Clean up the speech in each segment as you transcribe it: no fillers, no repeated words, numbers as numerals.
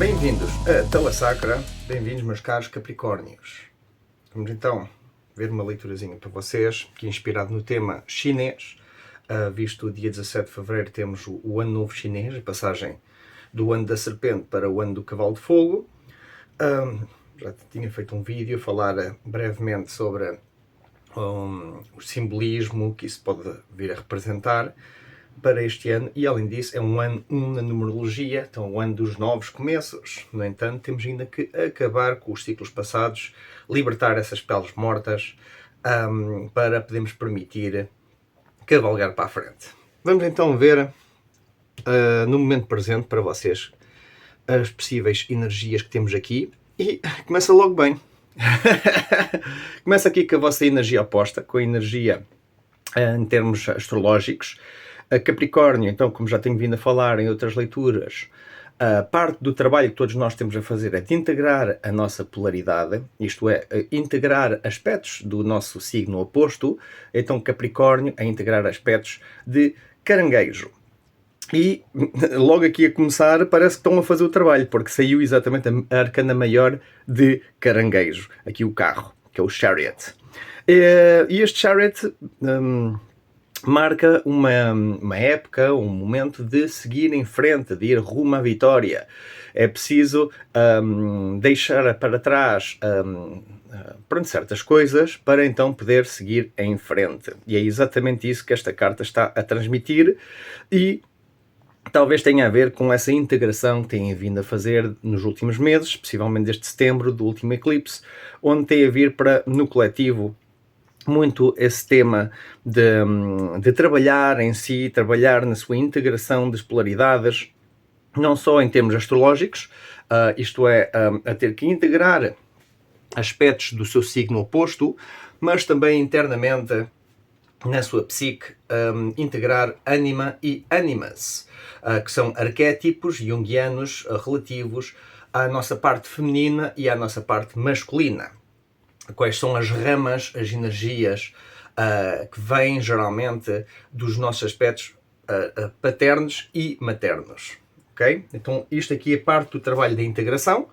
Bem-vindos a Tala Sacra, bem-vindos meus caros Capricórnios. Vamos então ver uma leiturazinha para vocês, que é inspirado no tema chinês, visto o dia 17 de Fevereiro temos o Ano Novo Chinês, a passagem do Ano da Serpente para o Ano do Cavalo de Fogo. Já tinha feito um vídeo a falar brevemente sobre o simbolismo que isso pode vir a representar para este ano, e além disso é um ano 1 na numerologia, então o ano dos novos começos. No entanto, temos ainda que acabar com os ciclos passados, libertar essas peles mortas, para podermos permitir cavalgar para a frente. Vamos então ver no momento presente para vocês as possíveis energias que temos aqui, e começa logo bem. Começa aqui com a vossa energia oposta, com a energia em termos astrológicos. A Capricórnio, então, como já tenho vindo a falar em outras leituras, a parte do trabalho que todos nós temos a fazer é de integrar a nossa polaridade, isto é, integrar aspectos do nosso signo oposto. Então Capricórnio é integrar aspectos de Caranguejo. E logo aqui a começar parece que estão a fazer o trabalho, porque saiu exatamente a arcana maior de Caranguejo, aqui o carro, que é o Chariot. E este Chariot marca uma época, um momento de seguir em frente, de ir rumo à vitória. É preciso deixar para trás certas coisas para então poder seguir em frente. E é exatamente isso que esta carta está a transmitir, e talvez tenha a ver com essa integração que têm vindo a fazer nos últimos meses, possivelmente desde setembro, do último eclipse, onde tem a vir para, no coletivo, muito esse tema de trabalhar em si, trabalhar na sua integração das polaridades, não só em termos astrológicos, isto é, a ter que integrar aspectos do seu signo oposto, mas também internamente na sua psique, integrar ânima e animas, que são arquétipos junguianos relativos à nossa parte feminina e à nossa parte masculina. Quais são as ramas, as energias que vêm geralmente dos nossos aspectos paternos e maternos. Okay? Então isto aqui é parte do trabalho da integração.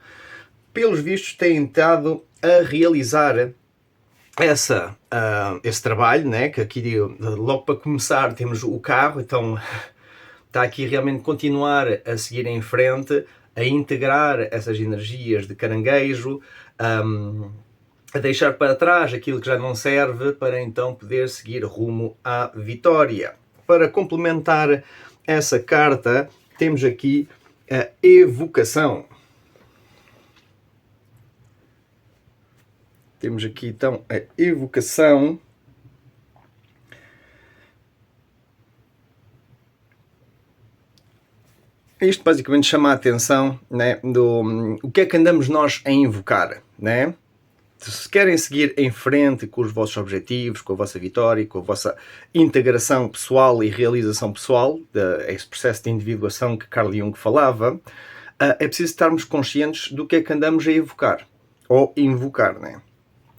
Pelos vistos têm estado a realizar esse trabalho, né? Que aqui logo para começar temos o carro, então está aqui realmente continuar a seguir em frente, a integrar essas energias de Caranguejo, a deixar para trás aquilo que já não serve, para então poder seguir rumo à vitória. Para complementar essa carta, temos aqui a evocação. Temos aqui então a evocação. Isto basicamente chama a atenção, né, o que é que andamos nós a invocar, né? Se querem seguir em frente com os vossos objetivos, com a vossa vitória, com a vossa integração pessoal e realização pessoal, esse processo de individuação que Carl Jung falava, é preciso estarmos conscientes do que é que andamos a evocar, ou invocar, né?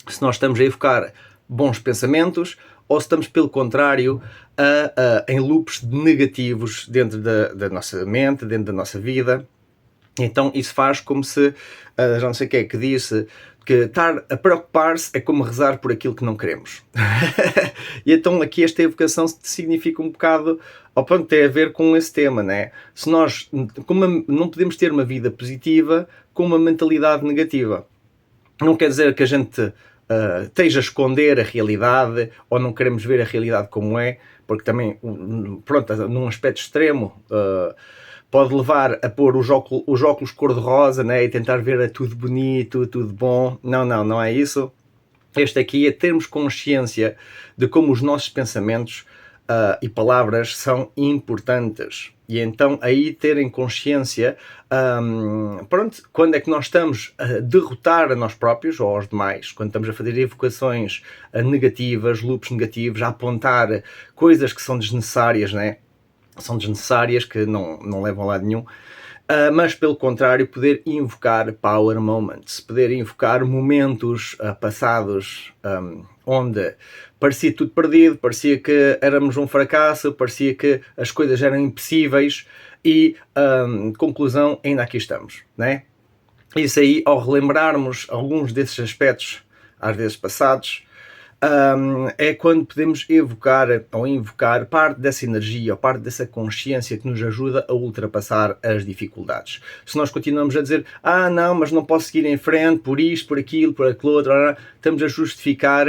Se nós estamos a evocar bons pensamentos, ou se estamos, pelo contrário, em loops negativos dentro da nossa mente, dentro da nossa vida. Então isso faz como se, já não sei quem é que disse, que estar a preocupar-se é como rezar por aquilo que não queremos. E então aqui esta evocação significa um bocado, ao ponto tem a ver com esse tema, né? Se nós não podemos ter uma vida positiva com uma mentalidade negativa. Não quer dizer que a gente esteja a esconder a realidade, ou não queremos ver a realidade como é, porque também, pronto, num aspecto extremo, pode levar a pôr os óculos cor-de-rosa, né, e tentar ver tudo bonito, tudo bom. Não é isso. Este aqui é termos consciência de como os nossos pensamentos e palavras são importantes. E então aí terem consciência, quando é que nós estamos a derrotar a nós próprios ou aos demais, quando estamos a fazer evocações negativas, loops negativos, a apontar coisas que são desnecessárias, né? São desnecessárias, que não levam a lado nenhum, mas pelo contrário poder invocar power moments, poder invocar momentos passados onde parecia tudo perdido, parecia que éramos um fracasso, parecia que as coisas eram impossíveis, e, conclusão, ainda aqui estamos, né? Isso aí, ao relembrarmos alguns desses aspectos, às vezes passados, é quando podemos evocar ou invocar parte dessa energia ou parte dessa consciência que nos ajuda a ultrapassar as dificuldades. Se nós continuamos a dizer, não, mas não posso seguir em frente por isto, por aquilo, por aquilo outro, estamos a justificar.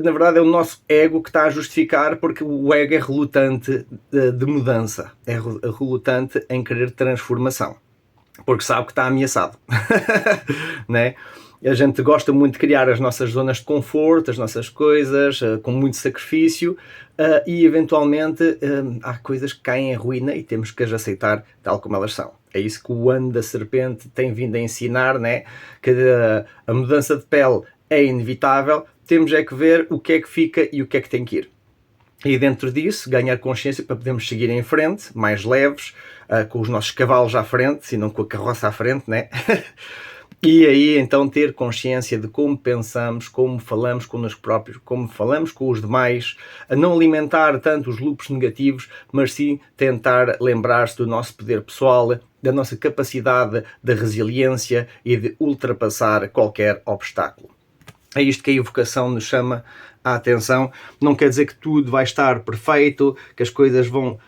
Na verdade é o nosso ego que está a justificar, porque o ego é relutante de mudança, é relutante em querer transformação, porque sabe que está ameaçado. Né? A gente gosta muito de criar as nossas zonas de conforto, as nossas coisas, com muito sacrifício, e eventualmente há coisas que caem em ruína e temos que as aceitar tal como elas são. É isso que o ano da serpente tem vindo a ensinar, né? Que a mudança de pele é inevitável, temos é que ver o que é que fica e o que é que tem que ir. E dentro disso, ganhar consciência para podermos seguir em frente, mais leves, com os nossos cavalos à frente, e não com a carroça à frente, né? E aí então ter consciência de como pensamos, como falamos connosco próprios, como falamos com os demais, a não alimentar tanto os loops negativos, mas sim tentar lembrar-se do nosso poder pessoal, da nossa capacidade de resiliência e de ultrapassar qualquer obstáculo. É isto que a evocação nos chama a atenção. Não quer dizer que tudo vai estar perfeito, que as coisas vão...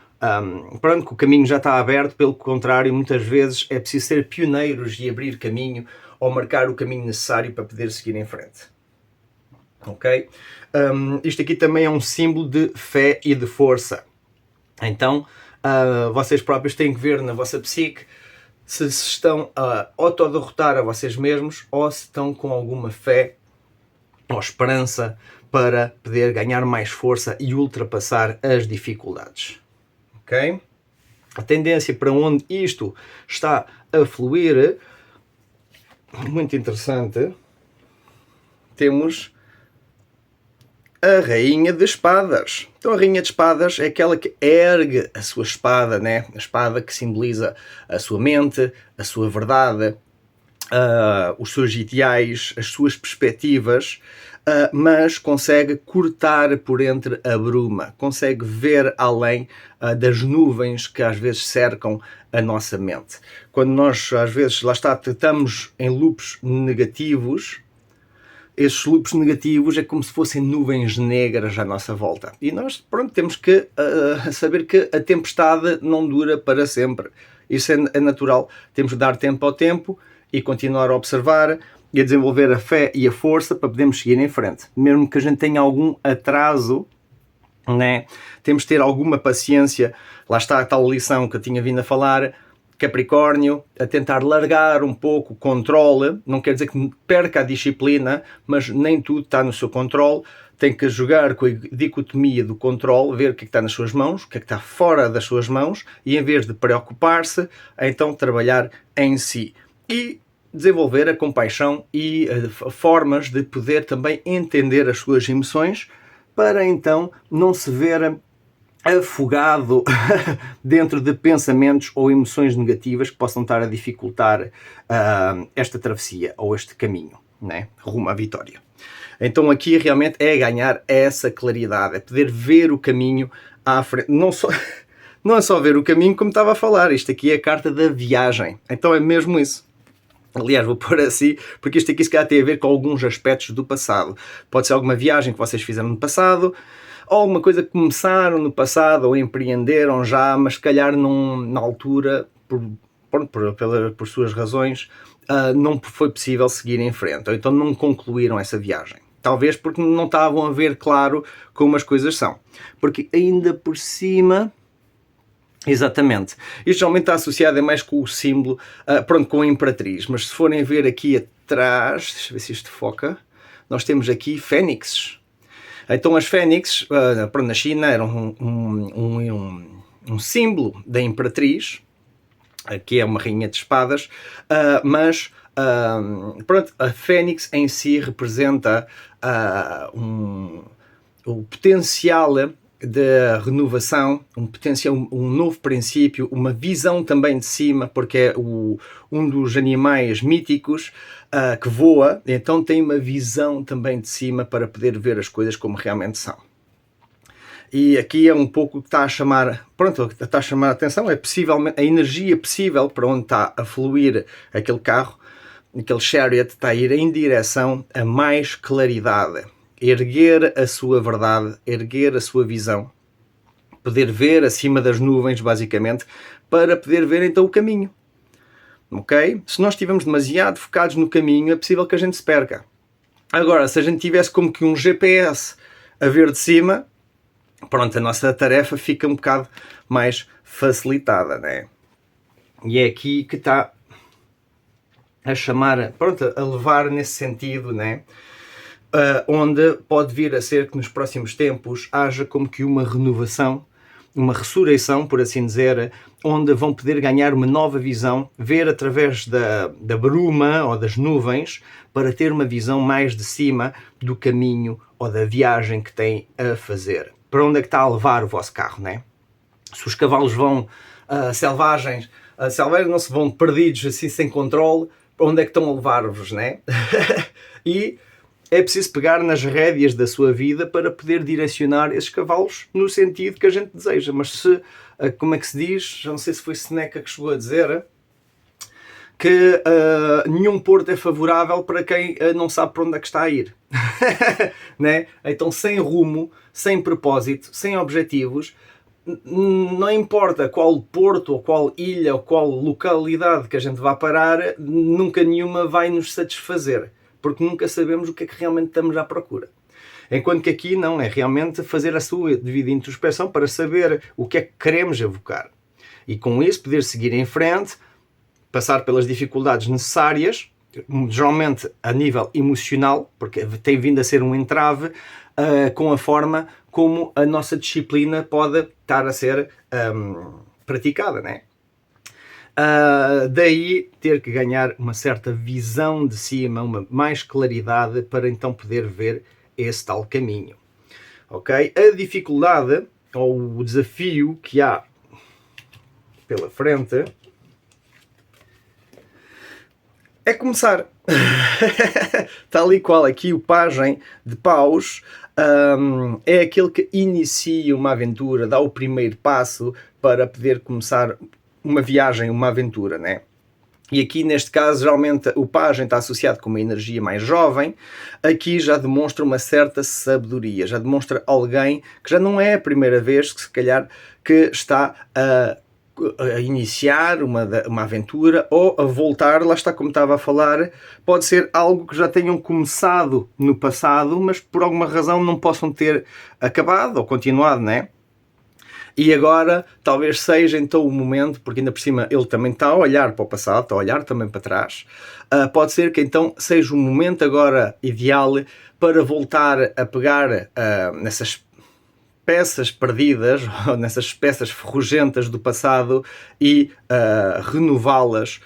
pronto, que o caminho já está aberto. Pelo contrário, muitas vezes é preciso ser pioneiros e abrir caminho ou marcar o caminho necessário para poder seguir em frente. Ok? Isto aqui também é um símbolo de fé e de força. Então, vocês próprios têm que ver na vossa psique se estão a autoderrotar a vocês mesmos ou se estão com alguma fé ou esperança para poder ganhar mais força e ultrapassar as dificuldades. Ok? A tendência para onde isto está a fluir, muito interessante, temos a Rainha de Espadas. Então a Rainha de Espadas é aquela que ergue a sua espada, né? A espada que simboliza a sua mente, a sua verdade, os seus ideais, as suas perspectivas, mas consegue cortar por entre a bruma, consegue ver além das nuvens que às vezes cercam a nossa mente. Quando nós às vezes, lá está, estamos em loops negativos, esses loops negativos é como se fossem nuvens negras à nossa volta. E nós, pronto, temos que saber que a tempestade não dura para sempre. Isso é natural. Temos que dar tempo ao tempo e continuar a observar e a desenvolver a fé e a força para podermos seguir em frente. Mesmo que a gente tenha algum atraso, né? Temos de ter alguma paciência. Lá está a tal lição que eu tinha vindo a falar, Capricórnio, a tentar largar um pouco o controle. Não quer dizer que perca a disciplina, mas nem tudo está no seu controle. Tem que jogar com a dicotomia do controle, ver o que é que está nas suas mãos, o que é que está fora das suas mãos, e em vez de preocupar-se, então trabalhar em si. E desenvolver a compaixão e formas de poder também entender as suas emoções, para então não se ver afogado dentro de pensamentos ou emoções negativas que possam estar a dificultar esta travessia ou este caminho, né, rumo à vitória. Então aqui realmente é ganhar essa claridade, é poder ver o caminho à frente, não é só ver o caminho, como estava a falar, isto aqui é a carta da viagem, então é mesmo isso. Aliás, vou pôr assim, porque isto aqui se calhar tem a ver com alguns aspectos do passado. Pode ser alguma viagem que vocês fizeram no passado, ou alguma coisa que começaram no passado, ou empreenderam já, mas se calhar na altura, por suas razões, não foi possível seguir em frente, ou então não concluíram essa viagem. Talvez porque não estavam a ver claro como as coisas são. Porque ainda por cima... Exatamente. Isto geralmente está associado mais com o símbolo, com a Imperatriz, mas se forem ver aqui atrás, deixa eu ver se isto foca, nós temos aqui fênixes. Então as fênixes, na China, eram um símbolo da Imperatriz, que é uma rainha de espadas, mas a fênix em si representa o potencial da renovação, um novo princípio, uma visão também de cima, porque é um dos animais míticos que voa, então tem uma visão também de cima para poder ver as coisas como realmente são. E aqui é um pouco o que está a chamar, pronto, está a chamar a atenção, é possivelmente a energia possível para onde está a fluir aquele carro, aquele chariot, está a ir em direção a mais claridade, erguer a sua verdade, erguer a sua visão, poder ver acima das nuvens, basicamente, para poder ver então o caminho. Ok? Se nós estivermos demasiado focados no caminho, é possível que a gente se perca. Agora, se a gente tivesse como que um GPS a ver de cima, pronto, a nossa tarefa fica um bocado mais facilitada, né? E é aqui que está a chamar, pronto, a levar nesse sentido, né? Onde pode vir a ser que nos próximos tempos haja como que uma renovação, uma ressurreição, por assim dizer, onde vão poder ganhar uma nova visão, ver através da bruma ou das nuvens, para ter uma visão mais de cima do caminho ou da viagem que têm a fazer. Para onde é que está a levar o vosso carro, né? Se os cavalos vão selvagens não se vão perdidos assim sem controle, para onde é que estão a levar-vos, né? E é preciso pegar nas rédeas da sua vida para poder direcionar esses cavalos no sentido que a gente deseja. Mas se, como é que se diz, já não sei se foi Seneca que chegou a dizer, que nenhum porto é favorável para quem não sabe para onde é que está a ir. Né? Então, sem rumo, sem propósito, sem objetivos, não importa qual porto, ou qual ilha, ou qual localidade que a gente vá parar, nunca nenhuma vai nos satisfazer, porque nunca sabemos o que é que realmente estamos à procura. Enquanto que aqui não, é realmente fazer a sua devida introspeção para saber o que é que queremos evocar. E com isso poder seguir em frente, passar pelas dificuldades necessárias, geralmente a nível emocional, porque tem vindo a ser um entrave, com a forma como a nossa disciplina pode estar a ser praticada, né? Daí ter que ganhar uma certa visão de cima, uma mais claridade para então poder ver esse tal caminho. Ok? A dificuldade ou o desafio que há pela frente é começar. Tal e qual aqui o pajem de paus é aquele que inicia uma aventura, dá o primeiro passo para poder começar uma viagem, uma aventura, né? E aqui neste caso geralmente o pajem está associado com uma energia mais jovem, aqui já demonstra uma certa sabedoria, já demonstra alguém que já não é a primeira vez que se calhar que está a iniciar uma aventura ou a voltar, lá está como estava a falar, pode ser algo que já tenham começado no passado, mas por alguma razão não possam ter acabado ou continuado, né? E agora talvez seja então o momento, porque ainda por cima ele também está a olhar para o passado, está a olhar também para trás, pode ser que então seja o momento agora ideal para voltar a pegar nessas peças perdidas, ou nessas peças ferrugentas do passado e renová-las,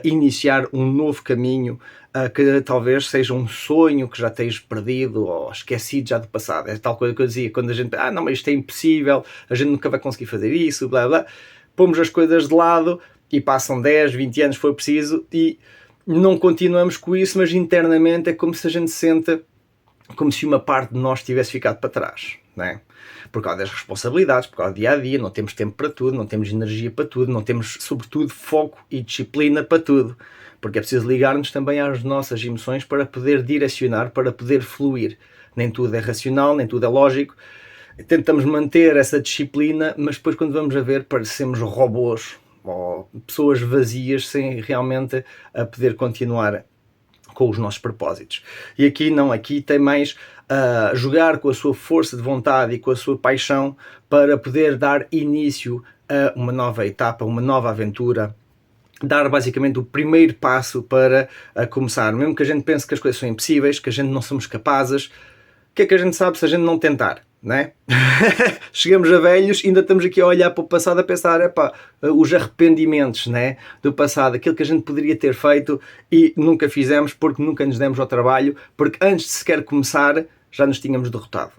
iniciar um novo caminho que talvez seja um sonho que já tens perdido ou esquecido já do passado. É tal coisa que eu dizia, quando a gente não, mas isto é impossível, a gente nunca vai conseguir fazer isso, blá blá, pomos as coisas de lado e passam 10, 20 anos, foi preciso, e não continuamos com isso, mas internamente é como se a gente sente como se uma parte de nós tivesse ficado para trás, não é? Por causa das responsabilidades, por causa do dia-a-dia, não temos tempo para tudo, não temos energia para tudo, não temos, sobretudo, foco e disciplina para tudo, porque é preciso ligar-nos também às nossas emoções para poder direcionar, para poder fluir. Nem tudo é racional, nem tudo é lógico. Tentamos manter essa disciplina, mas depois quando vamos a ver parecemos robôs ou pessoas vazias sem realmente a poder continuar com os nossos propósitos. E aqui não, aqui tem mais jogar com a sua força de vontade e com a sua paixão para poder dar início a uma nova etapa, uma nova aventura, dar basicamente o primeiro passo para começar. Mesmo que a gente pense que as coisas são impossíveis, que a gente não somos capazes, o que é que a gente sabe se a gente não tentar? Não é? Chegamos a velhos e ainda estamos aqui a olhar para o passado a pensar, os arrependimentos, né, do passado, aquilo que a gente poderia ter feito e nunca fizemos porque nunca nos demos ao trabalho, porque antes de sequer começar já nos tínhamos derrotado,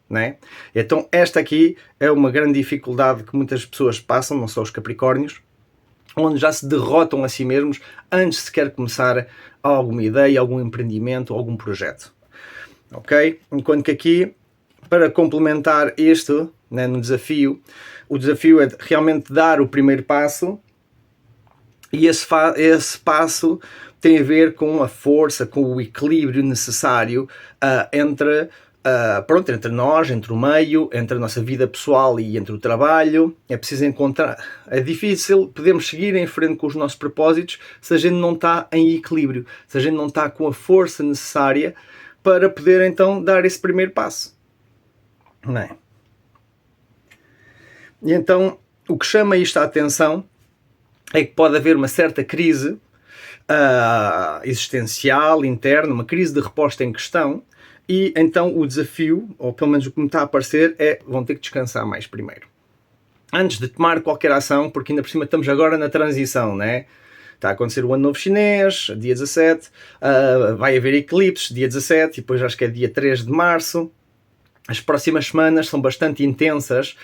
né? Então esta aqui é uma grande dificuldade que muitas pessoas passam, não só os capricórnios, onde já se derrotam a si mesmos antes de sequer começar alguma ideia, algum empreendimento, algum projeto. Ok? Enquanto que aqui, para complementar isto, né, no desafio. O desafio é realmente dar o primeiro passo, e esse passo tem a ver com a força, com o equilíbrio necessário entre nós, entre o meio, entre a nossa vida pessoal e entre o trabalho. É preciso encontrar. É difícil, podemos seguir em frente com os nossos propósitos se a gente não está em equilíbrio, se a gente não está com a força necessária para poder então dar esse primeiro passo. Não é? E então, o que chama isto a atenção é que pode haver uma certa crise existencial, interna, uma crise de resposta em questão, e então o desafio, ou pelo menos o que me está a parecer, é vão ter que descansar mais primeiro. Antes de tomar qualquer ação, porque ainda por cima estamos agora na transição, né? Está a acontecer o Ano Novo Chinês, dia 17, vai haver eclipses, dia 17, e depois acho que é dia 3 de março. As próximas semanas são bastante intensas,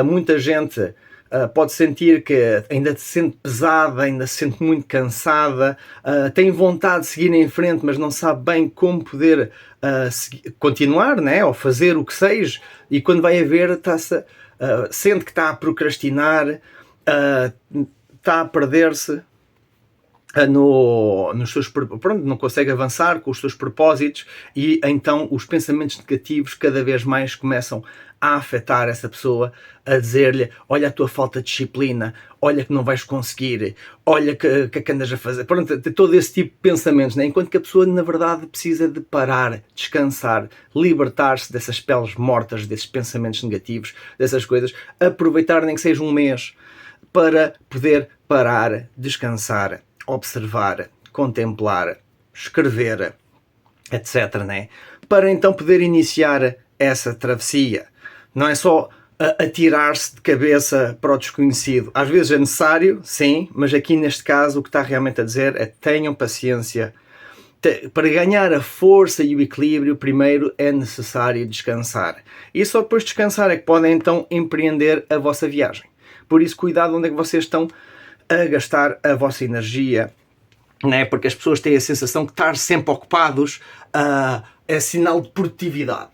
muita gente pode sentir que ainda se sente pesada, ainda se sente muito cansada, tem vontade de seguir em frente, mas não sabe bem como poder continuar, né? Ou fazer o que seja, e quando vai a ver, sente que está a procrastinar, está a perder-se nos seus, pronto, não consegue avançar com os seus propósitos, e então os pensamentos negativos cada vez mais começam a afetar essa pessoa, a dizer-lhe: olha a tua falta de disciplina, olha que não vais conseguir, olha que andas a fazer. Pronto, todo esse tipo de pensamentos, né? Enquanto que a pessoa na verdade precisa de parar, descansar, libertar-se dessas peles mortas, desses pensamentos negativos, dessas coisas, aproveitar nem que seja um mês para poder parar, descansar, observar, contemplar, escrever, etc, né? Para então poder iniciar essa travessia. Não é só atirar-se de cabeça para o desconhecido. Às vezes é necessário, sim, mas aqui neste caso o que está realmente a dizer é: tenham paciência. Para ganhar a força e o equilíbrio, primeiro é necessário descansar. E só depois de descansar é que podem então empreender a vossa viagem. Por isso, cuidado onde é que vocês estão a gastar a vossa energia, né? Porque as pessoas têm a sensação que estar sempre ocupados é sinal de produtividade.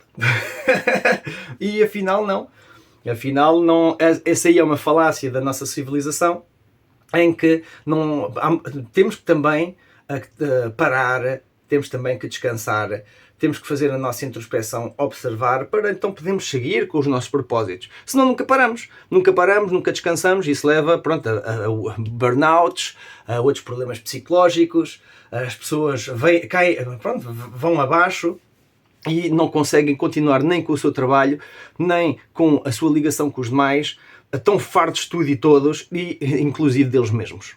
E afinal não. Afinal não. Essa aí é uma falácia da nossa civilização, em que não, temos que também parar, temos também que descansar, temos que fazer a nossa introspeção, observar, para então podermos seguir com os nossos propósitos. Senão nunca paramos, nunca descansamos, e isso leva, pronto, a burnouts, a outros problemas psicológicos, as pessoas vão abaixo e não conseguem continuar nem com o seu trabalho, nem com a sua ligação com os demais, estão fartos de tudo e todos, e inclusive deles mesmos.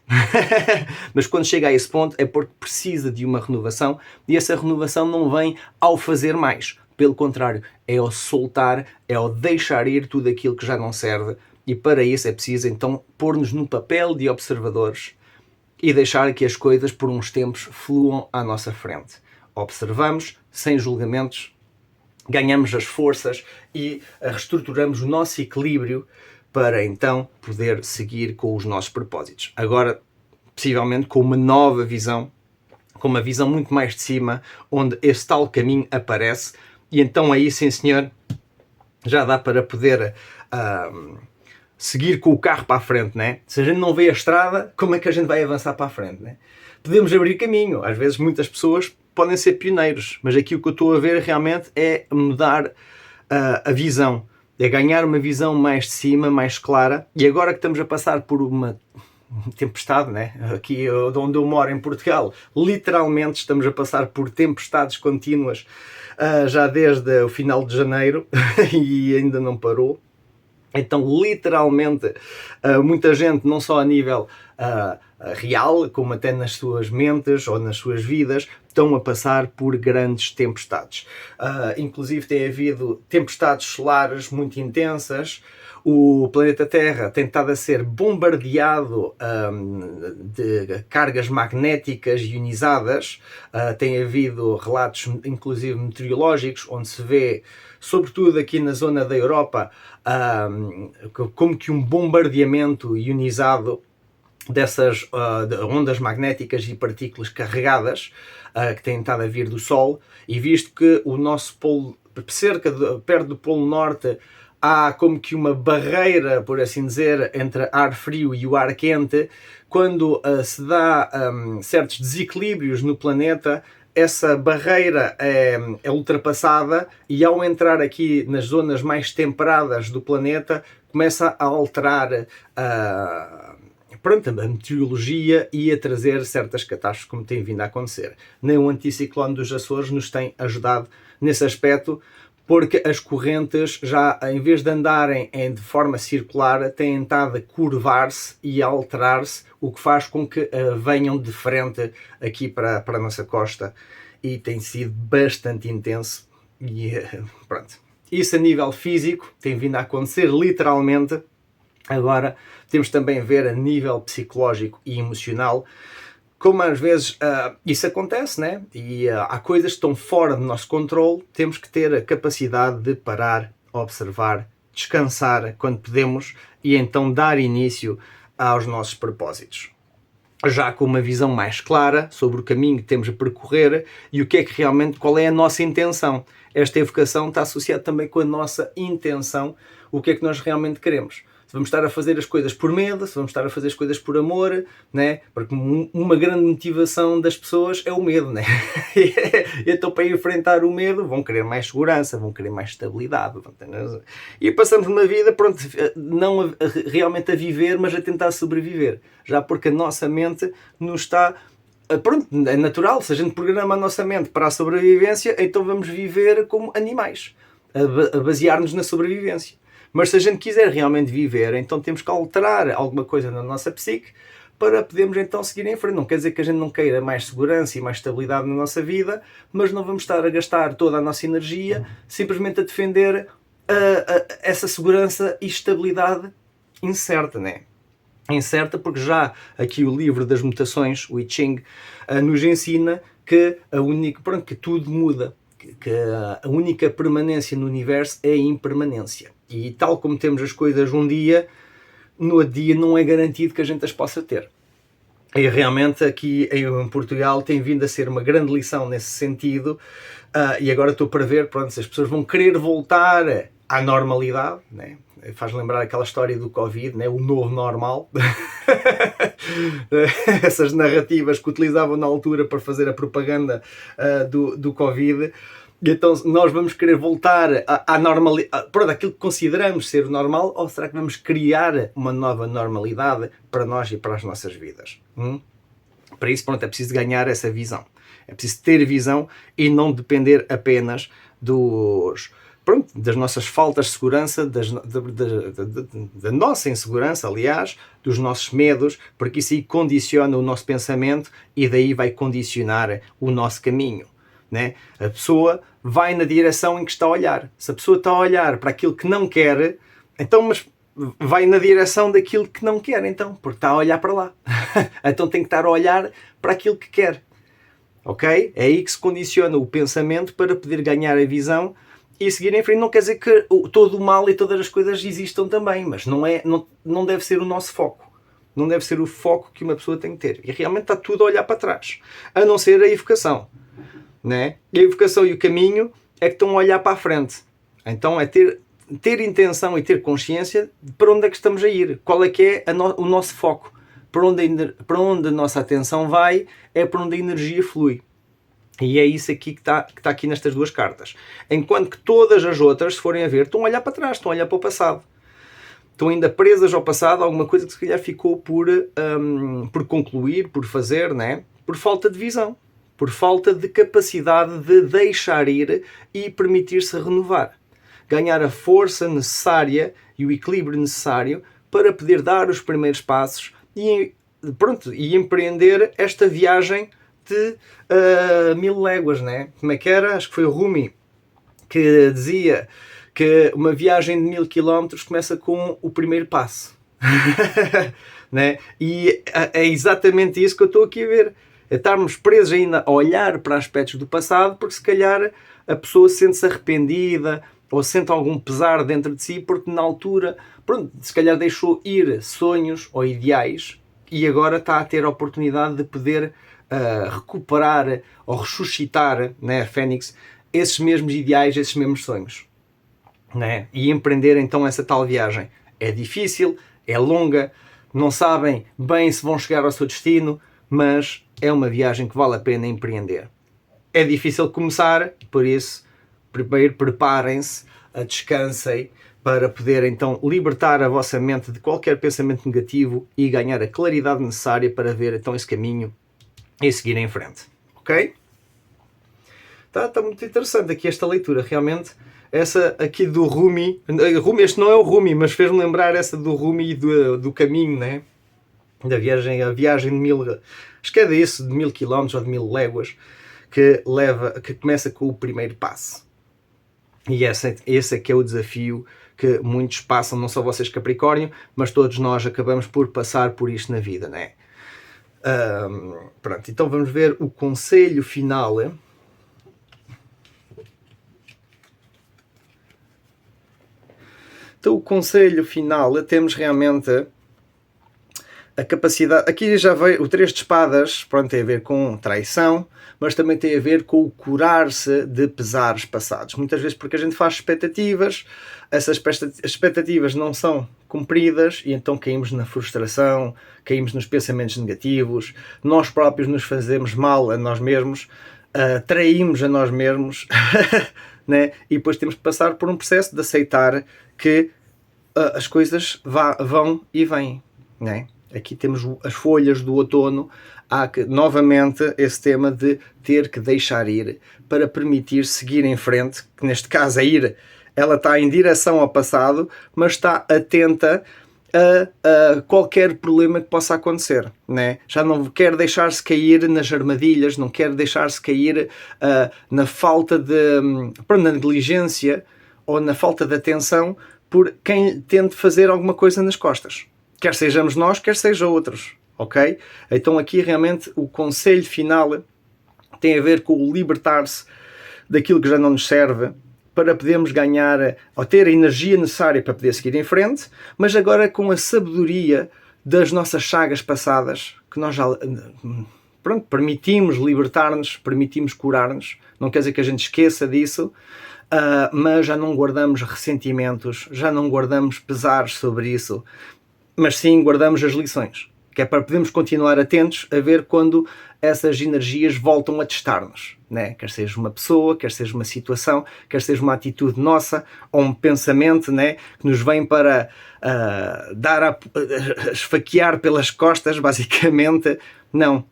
Mas quando chega a esse ponto é porque precisa de uma renovação, e essa renovação não vem ao fazer mais. Pelo contrário, é ao soltar, é ao deixar ir tudo aquilo que já não serve, e para isso é preciso então pôr-nos no papel de observadores e deixar que as coisas por uns tempos fluam à nossa frente. Observamos, sem julgamentos, ganhamos as forças e reestruturamos o nosso equilíbrio para então poder seguir com os nossos propósitos. Agora, possivelmente com uma nova visão, com uma visão muito mais de cima, onde esse tal caminho aparece, e então aí, sim senhor, já dá para poder seguir com o carro para a frente, né? Se a gente não vê a estrada, como é que a gente vai avançar para a frente, né? Podemos abrir caminho. Às vezes muitas pessoas podem ser pioneiros, mas aqui o que eu estou a ver realmente é mudar a visão, é ganhar uma visão mais de cima, mais clara. E agora que estamos a passar por uma tempestade, né? Aqui onde eu moro, em Portugal, literalmente estamos a passar por tempestades contínuas já desde o final de janeiro e ainda não parou. Então, literalmente, muita gente, não só a nível real, como até nas suas mentes ou nas suas vidas, estão a passar por grandes tempestades. Inclusive tem havido tempestades solares muito intensas. O planeta Terra tem estado a ser bombardeado de cargas magnéticas ionizadas. Tem havido relatos, inclusive meteorológicos, onde se vê, sobretudo aqui na zona da Europa, como que um bombardeamento ionizado dessas ondas magnéticas e partículas carregadas que têm estado a vir do Sol. E visto que o nosso polo, perto do Polo Norte, há como que uma barreira, por assim dizer, entre ar frio e o ar quente. Quando se dá certos desequilíbrios no planeta, essa barreira é ultrapassada, e ao entrar aqui nas zonas mais temperadas do planeta, começa a alterar a meteorologia e a trazer certas catástrofes, como tem vindo a acontecer. Nem o anticiclone dos Açores nos tem ajudado nesse aspecto, porque as correntes já, em vez de andarem de forma circular, têm estado a curvar-se e a alterar-se, o que faz com que venham de frente aqui para a nossa costa, e tem sido bastante intenso. E pronto, isso a nível físico tem vindo a acontecer literalmente. Agora temos também a ver a nível psicológico e emocional, como às vezes isso acontece, né? E há coisas que estão fora do nosso controle. Temos que ter a capacidade de parar, observar, descansar quando podemos, e então dar início aos nossos propósitos, já com uma visão mais clara sobre o caminho que temos a percorrer e o que é que realmente, qual é a nossa intenção. Esta evocação está associada também com a nossa intenção, o que é que nós realmente queremos. Se vamos estar a fazer as coisas por medo, se vamos estar a fazer as coisas por amor, né? Porque uma grande motivação das pessoas é o medo, né? Então, para enfrentar o medo, vão querer mais segurança, vão querer mais estabilidade. E passamos uma vida, pronto, não realmente a viver, mas a tentar sobreviver. Já porque a nossa mente nos está... Pronto, é natural, se a gente programa a nossa mente para a sobrevivência, então vamos viver como animais, a basear-nos na sobrevivência. Mas se a gente quiser realmente viver, então temos que alterar alguma coisa na nossa psique para podermos então seguir em frente. Não quer dizer que a gente não queira mais segurança e mais estabilidade na nossa vida, mas não vamos estar a gastar toda a nossa energia simplesmente a defender essa segurança e estabilidade incerta, né? Incerta, porque já aqui o livro das mutações, o I Ching, nos ensina que que tudo muda, que a única permanência no universo é a impermanência. E tal como temos as coisas um dia, no outro dia não é garantido que a gente as possa ter. E realmente aqui em Portugal tem vindo a ser uma grande lição nesse sentido, e agora estou para ver, pronto, se as pessoas vão querer voltar à normalidade, né? Faz lembrar aquela história do Covid, né? O novo normal. Essas narrativas que utilizavam na altura para fazer a propaganda do Covid. E então nós vamos querer voltar à normalidade, pronto, aquilo que consideramos ser o normal, ou será que vamos criar uma nova normalidade para nós e para as nossas vidas? Para isso, pronto, é preciso ganhar essa visão. É preciso ter visão e não depender apenas das nossas faltas de segurança, da nossa insegurança, aliás, dos nossos medos, porque isso aí condiciona o nosso pensamento e daí vai condicionar o nosso caminho, né? A pessoa vai na direção em que está a olhar. Se a pessoa está a olhar para aquilo que não quer, então mas vai na direção daquilo que não quer, então, porque está a olhar para lá. Então tem que estar a olhar para aquilo que quer. Ok? É aí que se condiciona o pensamento para poder ganhar a visão e seguir em frente. Não quer dizer que todo o mal e todas as coisas existam também, mas não deve ser o nosso foco. Não deve ser o foco que uma pessoa tem que ter. E realmente está tudo a olhar para trás. A não ser a evocação, né? E a evocação e o caminho é que estão a olhar para a frente. Então é ter intenção e ter consciência de para onde é que estamos a ir. Qual é que é o nosso foco. Para onde a nossa atenção vai, é para onde a energia flui. E é isso aqui que está aqui nestas duas cartas. Enquanto que todas as outras, se forem a ver, estão a olhar para trás, estão a olhar para o passado. Estão ainda presas ao passado, alguma coisa que se calhar ficou por concluir, por fazer, né? Por falta de visão, por falta de capacidade de deixar ir e permitir-se renovar. Ganhar a força necessária e o equilíbrio necessário para poder dar os primeiros passos e empreender esta viagem de 1000 léguas, né? Como é que era? Acho que foi o Rumi que dizia que uma viagem de 1000 km começa com o primeiro passo. Né? E é exatamente isso que eu estou aqui a ver. É estarmos presos ainda a olhar para aspectos do passado, porque se calhar a pessoa sente-se arrependida ou sente algum pesar dentro de si, porque na altura, se calhar deixou ir sonhos ou ideais e agora está a ter a oportunidade de poder recuperar ou ressuscitar, né, a Fênix, esses mesmos ideais, esses mesmos sonhos. né? E empreender então essa tal viagem. É difícil, é longa, não sabem bem se vão chegar ao seu destino, mas é uma viagem que vale a pena empreender. É difícil começar, por isso, primeiro preparem-se, descansem, para poder então libertar a vossa mente de qualquer pensamento negativo e ganhar a claridade necessária para ver então esse caminho e seguir em frente. Ok? Está muito interessante aqui esta leitura, realmente. Essa aqui do Rumi, este não é o Rumi, mas fez-me lembrar essa do Rumi e do caminho, né? Da viagem, a viagem de 1000, acho que é disso, de 1000 km ou de 1000 léguas, que começa com o primeiro passo. E esse é que é o desafio que muitos passam, não só vocês Capricórnio, mas todos nós acabamos por passar por isto na vida, né? Pronto, então vamos ver o conselho final. Então o conselho final, temos realmente a capacidade, aqui já veio o 3 de espadas, pronto, tem a ver com traição, mas também tem a ver com o curar-se de pesares passados. Muitas vezes porque a gente faz expectativas, essas expectativas não são cumpridas e então caímos na frustração, caímos nos pensamentos negativos, nós próprios nos fazemos mal a nós mesmos, traímos a nós mesmos, né? E depois temos que passar por um processo de aceitar que as coisas vão e vêm, né? Aqui temos as folhas do outono. Há que, novamente, esse tema de ter que deixar ir para permitir seguir em frente, que neste caso a ir, ela está em direção ao passado, mas está atenta a qualquer problema que possa acontecer, né? Já não quer deixar-se cair nas armadilhas, não quer deixar-se cair na falta na negligência ou na falta de atenção por quem tente fazer alguma coisa nas costas. Quer sejamos nós, quer sejam outros, ok? Então aqui realmente o conselho final tem a ver com o libertar-se daquilo que já não nos serve para podermos ganhar, ou ter a energia necessária para poder seguir em frente, mas agora com a sabedoria das nossas chagas passadas, que nós já, pronto, permitimos libertar-nos, permitimos curar-nos, não quer dizer que a gente esqueça disso, mas já não guardamos ressentimentos, já não guardamos pesares sobre isso, mas sim guardamos as lições, que é para podermos continuar atentos a ver quando essas energias voltam a testar-nos, né? Quer seja uma pessoa, quer seja uma situação, quer seja uma atitude nossa ou um pensamento, né? Que nos vem para esfaquear pelas costas, basicamente. Não,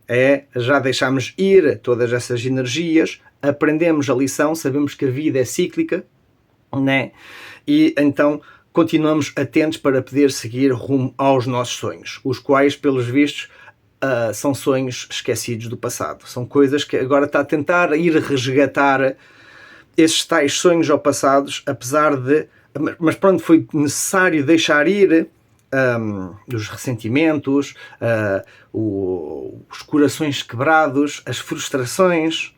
já deixamos ir todas essas energias, aprendemos a lição, sabemos que a vida é cíclica, né? E então continuamos atentos para poder seguir rumo aos nossos sonhos, os quais, pelos vistos, são sonhos esquecidos do passado. São coisas que agora está a tentar ir resgatar esses tais sonhos ao passado, apesar de... Mas pronto, foi necessário deixar ir os ressentimentos, os corações quebrados, as frustrações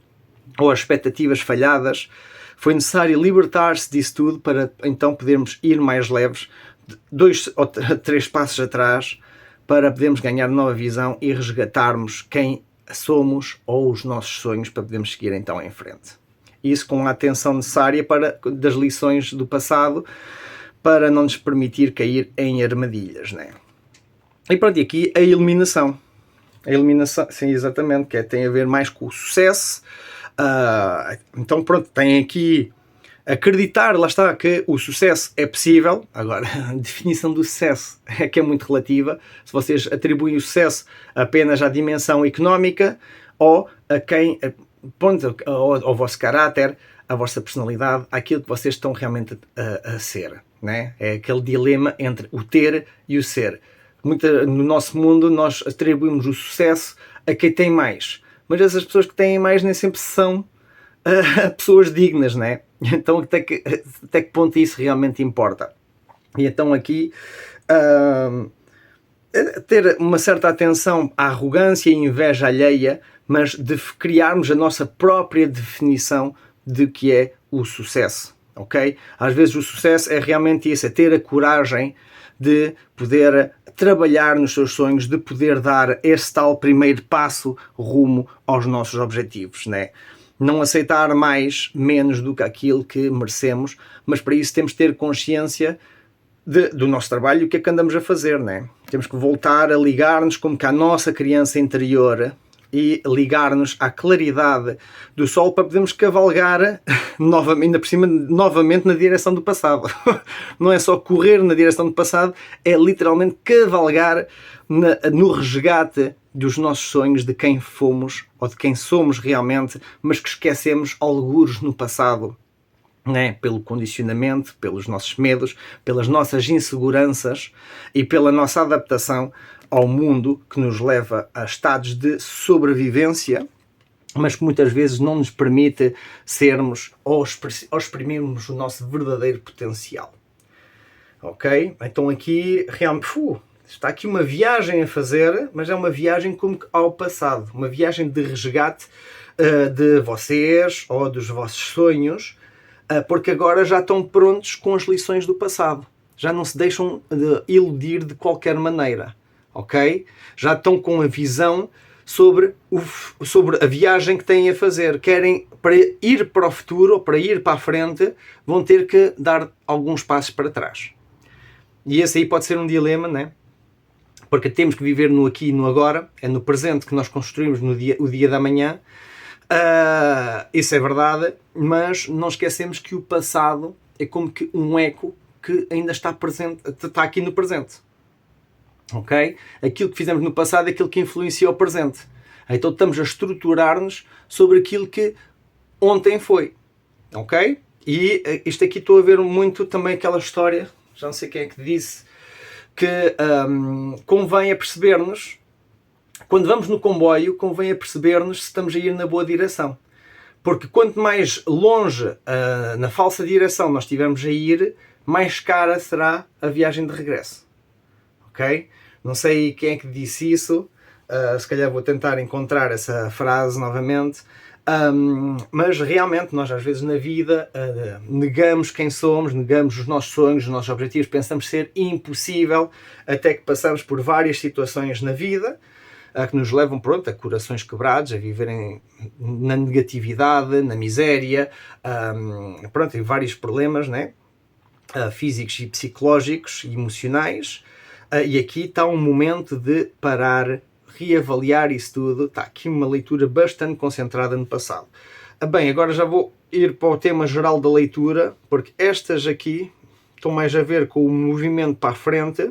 ou as expectativas falhadas. Foi necessário libertar-se disso tudo para então podermos ir mais leves, 2 ou 3 passos atrás, para podermos ganhar nova visão e resgatarmos quem somos ou os nossos sonhos para podermos seguir então em frente. Isso com a atenção necessária das lições do passado, para não nos permitir cair em armadilhas, né? E pronto, e aqui a iluminação. A iluminação, sim, exatamente, que tem a ver mais com o sucesso. Então pronto, tem aqui acreditar, lá está, que o sucesso é possível. Agora, a definição do sucesso é que é muito relativa. Se vocês atribuem o sucesso apenas à dimensão económica ou a quem, pronto, ao vosso caráter, à vossa personalidade, àquilo que vocês estão realmente a ser, né? É aquele dilema entre o ter e o ser. No nosso mundo nós atribuímos o sucesso a quem tem mais, mas essas pessoas que têm mais nem sempre são pessoas dignas, né? Então até que ponto isso realmente importa? E então aqui ter uma certa atenção à arrogância e inveja alheia, mas de criarmos a nossa própria definição de que é o sucesso, ok? Às vezes o sucesso é realmente isso, é ter a coragem de poder trabalhar nos seus sonhos, de poder dar esse tal primeiro passo rumo aos nossos objetivos, né? não aceitar mais, menos do que aquilo que merecemos, mas para isso temos de ter consciência do nosso trabalho e o que é que andamos a fazer, né? Temos que voltar a ligar-nos como que à nossa criança interior e ligar-nos à claridade do sol para podermos cavalgar novamente, ainda por cima, novamente na direção do passado. Não é só correr na direção do passado, é literalmente cavalgar no resgate dos nossos sonhos, de quem fomos ou de quem somos realmente, mas que esquecemos algures no passado. Né? Pelo condicionamento, pelos nossos medos, pelas nossas inseguranças e pela nossa adaptação ao mundo que nos leva a estados de sobrevivência, mas que muitas vezes não nos permite sermos ou exprimirmos o nosso verdadeiro potencial. Ok? Então aqui realmente está aqui uma viagem a fazer, mas é uma viagem como que ao passado, uma viagem de resgate de vocês ou dos vossos sonhos, porque agora já estão prontos com as lições do passado. Já não se deixam iludir de qualquer maneira. Ok? Já estão com a visão sobre a viagem que têm a fazer. Querem, para ir para o futuro ou para ir para a frente, vão ter que dar alguns passos para trás. E esse aí pode ser um dilema, né? Porque temos que viver no aqui e no agora. É no presente que nós construímos o dia da manhã. Isso é verdade, mas não esquecemos que o passado é como que um eco que ainda está presente, está aqui no presente. Ok? Aquilo que fizemos no passado é aquilo que influencia o presente. Então estamos a estruturar-nos sobre aquilo que ontem foi. Ok? E isto aqui estou a ver muito também aquela história, já não sei quem é que disse, que convém a perceber-nos. Quando vamos no comboio, convém a perceber-nos se estamos a ir na boa direção. Porque quanto mais longe na falsa direção nós estivermos a ir, mais cara será a viagem de regresso. Ok? Não sei quem é que disse isso, se calhar vou tentar encontrar essa frase novamente, mas realmente nós às vezes na vida negamos quem somos, negamos os nossos sonhos, os nossos objetivos, pensamos ser impossível, até que passamos por várias situações na vida, que nos levam, pronto, a corações quebrados, a viverem na negatividade, na miséria, pronto, em vários problemas, né? Físicos e psicológicos e emocionais, e aqui está um momento de parar, reavaliar isso tudo. Está aqui uma leitura bastante concentrada no passado. Bem, agora já vou ir para o tema geral da leitura, porque estas aqui estão mais a ver com o movimento para a frente.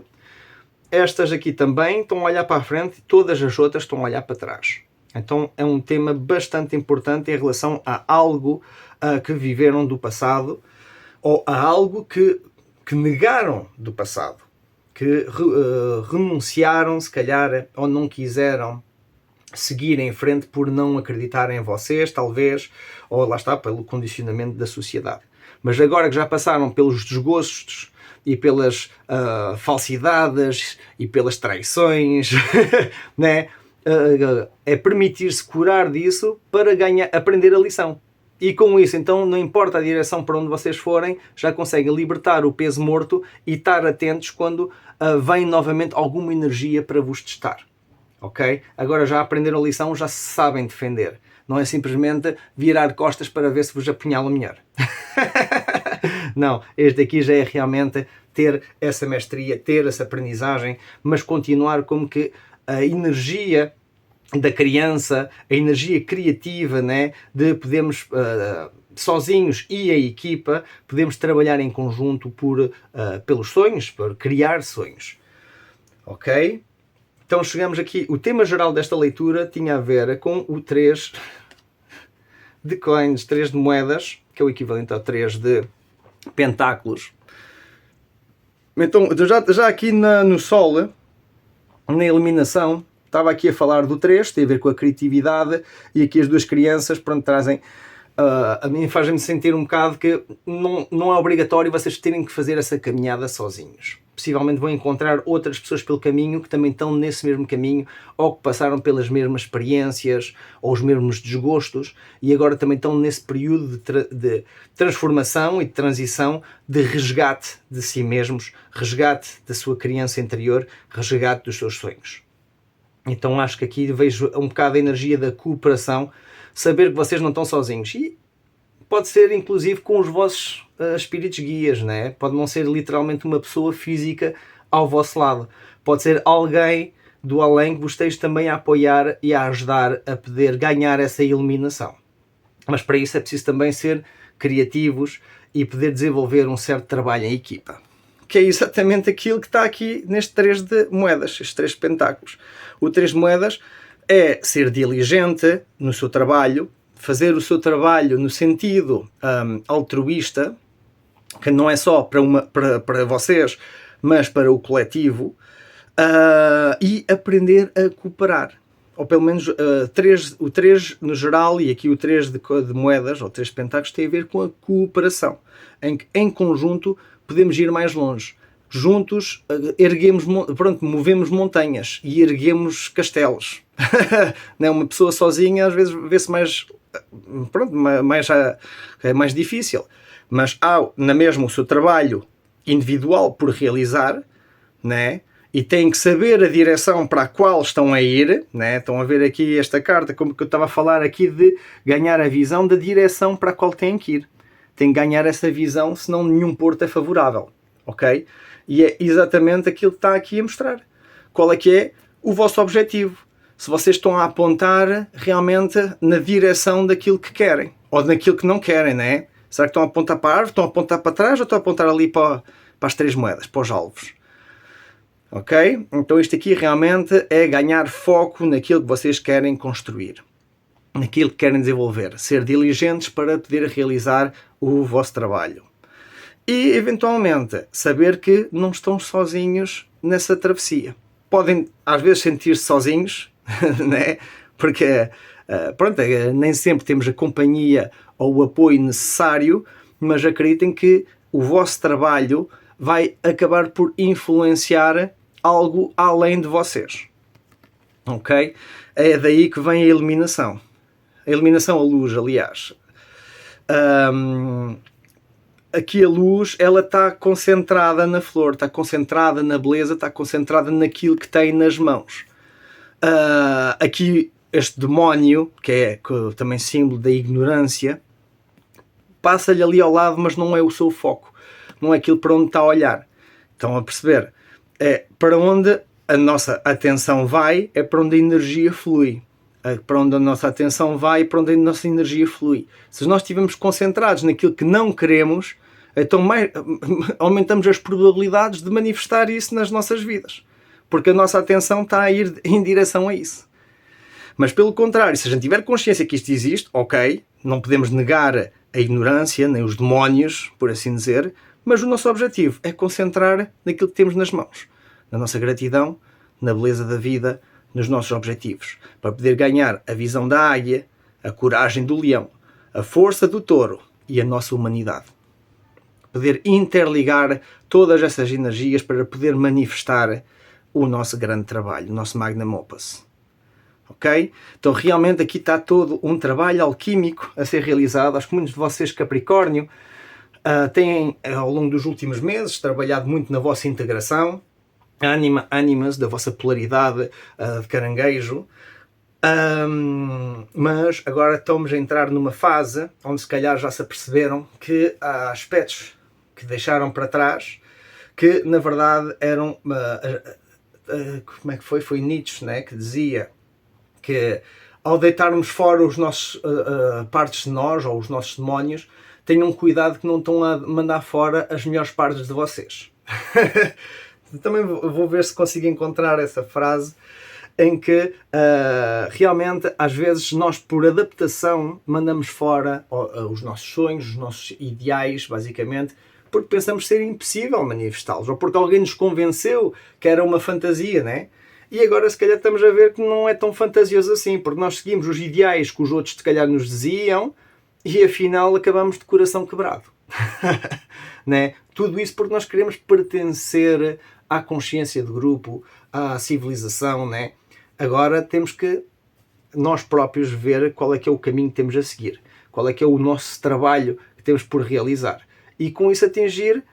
Estas aqui também estão a olhar para a frente e todas as outras estão a olhar para trás. Então é um tema bastante importante em relação a algo que viveram do passado ou a algo que negaram do passado, que renunciaram, se calhar, ou não quiseram seguir em frente por não acreditarem em vocês, talvez, ou lá está, pelo condicionamento da sociedade. Mas agora que já passaram pelos desgostos e pelas falsidades e pelas traições, né? É permitir-se curar disso para aprender a lição. E com isso, então, não importa a direção para onde vocês forem, já conseguem libertar o peso morto e estar atentos quando vem novamente alguma energia para vos testar. Ok? Agora já aprenderam a lição, já se sabem defender. Não é simplesmente virar costas para ver se vos apunhalam melhor. Não, este aqui já é realmente ter essa mestria, ter essa aprendizagem, mas continuar como que a energia da criança, a energia criativa, né, de podermos sozinhos e a equipa, podemos trabalhar em conjunto pelos sonhos, por criar sonhos. Ok? Então chegamos aqui, o tema geral desta leitura tinha a ver com o 3 de coins, 3 de moedas, que é o equivalente ao 3 de pentáculos. Então, já aqui no Sol, na eliminação, estava aqui a falar do 3, tem a ver com a criatividade, e aqui as duas crianças, pronto, trazem, a mim faz-me sentir um bocado que não é obrigatório vocês terem que fazer essa caminhada sozinhos. Possivelmente vão encontrar outras pessoas pelo caminho que também estão nesse mesmo caminho, ou que passaram pelas mesmas experiências, ou os mesmos desgostos, e agora também estão nesse período de transformação e de transição, de resgate de si mesmos, resgate da sua criança interior, resgate dos seus sonhos. Então acho que aqui vejo um bocado a energia da cooperação, saber que vocês não estão sozinhos. E pode ser inclusive com os vossos espíritos guias, né? Pode não ser literalmente uma pessoa física ao vosso lado. Pode ser alguém do além que vos esteja também a apoiar e a ajudar a poder ganhar essa iluminação. Mas para isso é preciso também ser criativos e poder desenvolver um certo trabalho em equipa. Que é exatamente aquilo que está aqui neste 3 de moedas, estes 3 pentáculos. O 3 de moedas é ser diligente no seu trabalho, fazer o seu trabalho no sentido altruísta, que não é só para vocês, mas para o coletivo, e aprender a cooperar. Ou pelo menos o 3 no geral, e aqui o 3 de moedas, ou 3 pentáculos, tem a ver com a cooperação, em que em conjunto podemos ir mais longe. Juntos movemos montanhas e erguemos castelos. Uma pessoa sozinha às vezes vê-se mais é mais difícil, mas há na mesma o seu trabalho individual por realizar, né? E têm que saber a direção para a qual estão a ir, né? Estão a ver aqui esta carta, como que eu estava a falar aqui, de ganhar a visão da direção para a qual têm que ir. Têm que ganhar essa visão, senão nenhum porto é favorável, ok? E é exatamente aquilo que está aqui a mostrar. Qual é que é o vosso objetivo? Se vocês estão a apontar realmente na direção daquilo que querem, ou daquilo que não querem, né? Será que estão a apontar para a árvore, estão a apontar para trás, ou estão a apontar ali para as 3 moedas, para os alvos? Ok? Então isto aqui realmente é ganhar foco naquilo que vocês querem construir, naquilo que querem desenvolver, ser diligentes para poder realizar o vosso trabalho. E eventualmente saber que não estão sozinhos nessa travessia. Podem às vezes sentir-se sozinhos, né? Porque nem sempre temos a companhia ou o apoio necessário, mas acreditem que o vosso trabalho vai acabar por influenciar algo além de vocês. Ok? É daí que vem a iluminação. A iluminação, a luz, aliás. Aqui a luz, ela está concentrada na flor, está concentrada na beleza, está concentrada naquilo que tem nas mãos. Aqui este demónio, que é também símbolo da ignorância, passa-lhe ali ao lado, mas não é o seu foco. Não é aquilo para onde está a olhar. Estão a perceber? É para onde a nossa atenção vai, é para onde a energia flui. Para onde a nossa atenção vai, para onde a nossa energia flui. Se nós estivermos concentrados naquilo que não queremos, então aumentamos as probabilidades de manifestar isso nas nossas vidas. Porque a nossa atenção está a ir em direção a isso. Mas pelo contrário, se a gente tiver consciência que isto existe, ok, não podemos negar a ignorância, nem os demónios, por assim dizer, mas o nosso objetivo é concentrar naquilo que temos nas mãos, na nossa gratidão, na beleza da vida, nos nossos objetivos, para poder ganhar a visão da águia, a coragem do leão, a força do touro e a nossa humanidade. Poder interligar todas essas energias para poder manifestar o nosso grande trabalho, o nosso magnum opus. Ok? Então realmente aqui está todo um trabalho alquímico a ser realizado. Acho que muitos de vocês, Capricórnio, têm ao longo dos últimos meses trabalhado muito na vossa integração, ánimas, da vossa polaridade de caranguejo, mas agora estamos a entrar numa fase onde se calhar já se aperceberam que há aspectos que deixaram para trás que na verdade eram como é que foi? Foi Nietzsche, né, que dizia que ao deitarmos fora os nossos partes de nós ou os nossos demónios, tenham cuidado que não estão a mandar fora as melhores partes de vocês. Também vou ver se consigo encontrar essa frase em que realmente às vezes nós por adaptação mandamos fora os nossos sonhos, os nossos ideais, basicamente, porque pensamos ser impossível manifestá-los, ou porque alguém nos convenceu que era uma fantasia, né? E agora se calhar estamos a ver que não é tão fantasioso assim, porque nós seguimos os ideais que os outros se calhar nos diziam e afinal acabamos de coração quebrado. Né? Tudo isso porque nós queremos pertencer à consciência de grupo, à civilização, né? Agora temos que nós próprios ver qual é que é o caminho que temos a seguir, qual é que é o nosso trabalho que temos por realizar e com isso atingir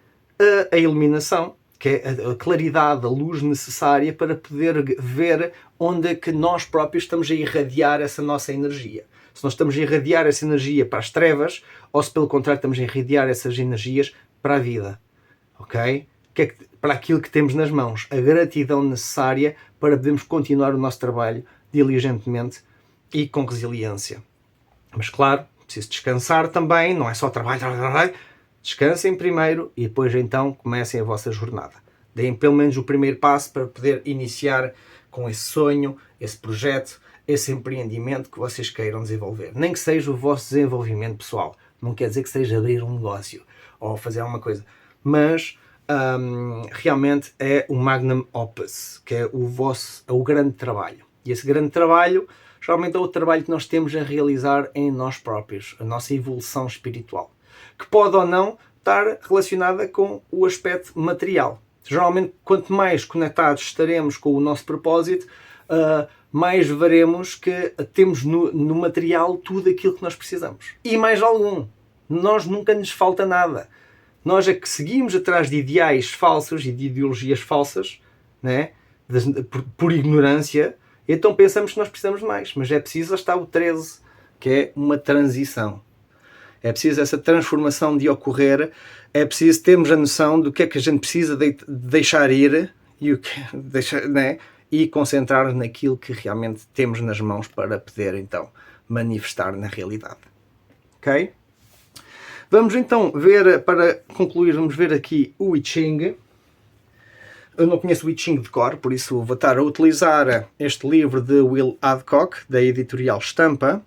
a iluminação que é a claridade, a luz necessária para poder ver onde é que nós próprios estamos a irradiar essa nossa energia. Se nós estamos a irradiar essa energia para as trevas, ou se pelo contrário estamos a irradiar essas energias para a vida. Ok? Para aquilo que temos nas mãos. A gratidão necessária para podermos continuar o nosso trabalho diligentemente e com resiliência. Mas claro, preciso descansar também, não é só trabalho. Descansem primeiro e depois então comecem a vossa jornada. Deem pelo menos o primeiro passo para poder iniciar com esse sonho, esse projeto, esse empreendimento que vocês queiram desenvolver. Nem que seja o vosso desenvolvimento pessoal. Não quer dizer que seja abrir um negócio ou fazer alguma coisa. Mas realmente é o magnum opus, que é o grande trabalho. E esse grande trabalho geralmente é o trabalho que nós temos a realizar em nós próprios, a nossa evolução espiritual, que pode ou não estar relacionada com o aspecto material. Geralmente, quanto mais conectados estaremos com o nosso propósito, mais veremos que temos no material tudo aquilo que nós precisamos. E mais algum. Nós nunca nos falta nada. Nós é que seguimos atrás de ideais falsos e de ideologias falsas, né? por ignorância, então pensamos que nós precisamos de mais. Mas é preciso, estar o 13, que é uma transição. É preciso essa transformação de ocorrer, é preciso termos a noção do que é que a gente precisa deixar ir e, né? E concentrar-nos naquilo que realmente temos nas mãos para poder então manifestar na realidade. Ok? Vamos então ver, para concluir, vamos ver aqui o I Ching. Eu não conheço o I Ching de cor, por isso vou estar a utilizar este livro de Will Adcock, da editorial Estampa,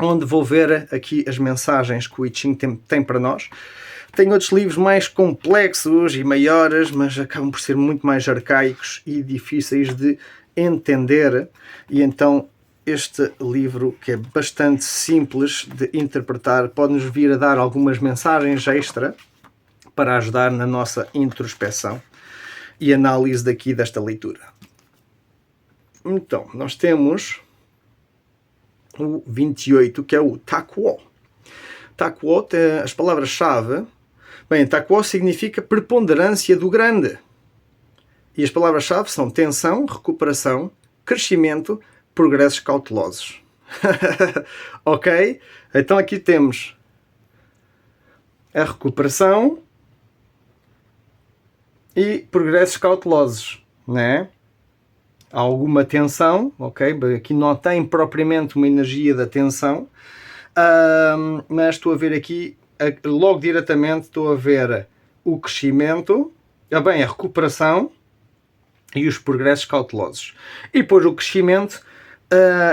onde vou ver aqui as mensagens que o I Ching tem para nós. Tem outros livros mais complexos e maiores, mas acabam por ser muito mais arcaicos e difíceis de entender. E então este livro, que é bastante simples de interpretar, pode-nos vir a dar algumas mensagens extra para ajudar na nossa introspeção e análise desta leitura. Então, nós temos o 28, que é o Takuo. Takuo tem as palavras-chave. Bem, Takuo significa preponderância do grande. E as palavras-chave são tensão, recuperação, crescimento, progressos cautelosos. Ok? Então aqui temos a recuperação e progressos cautelosos, né? Há alguma tensão, ok? Aqui não tem propriamente uma energia da tensão, mas estou a ver aqui, logo diretamente estou a ver o crescimento, a recuperação e os progressos cautelosos. E depois o crescimento,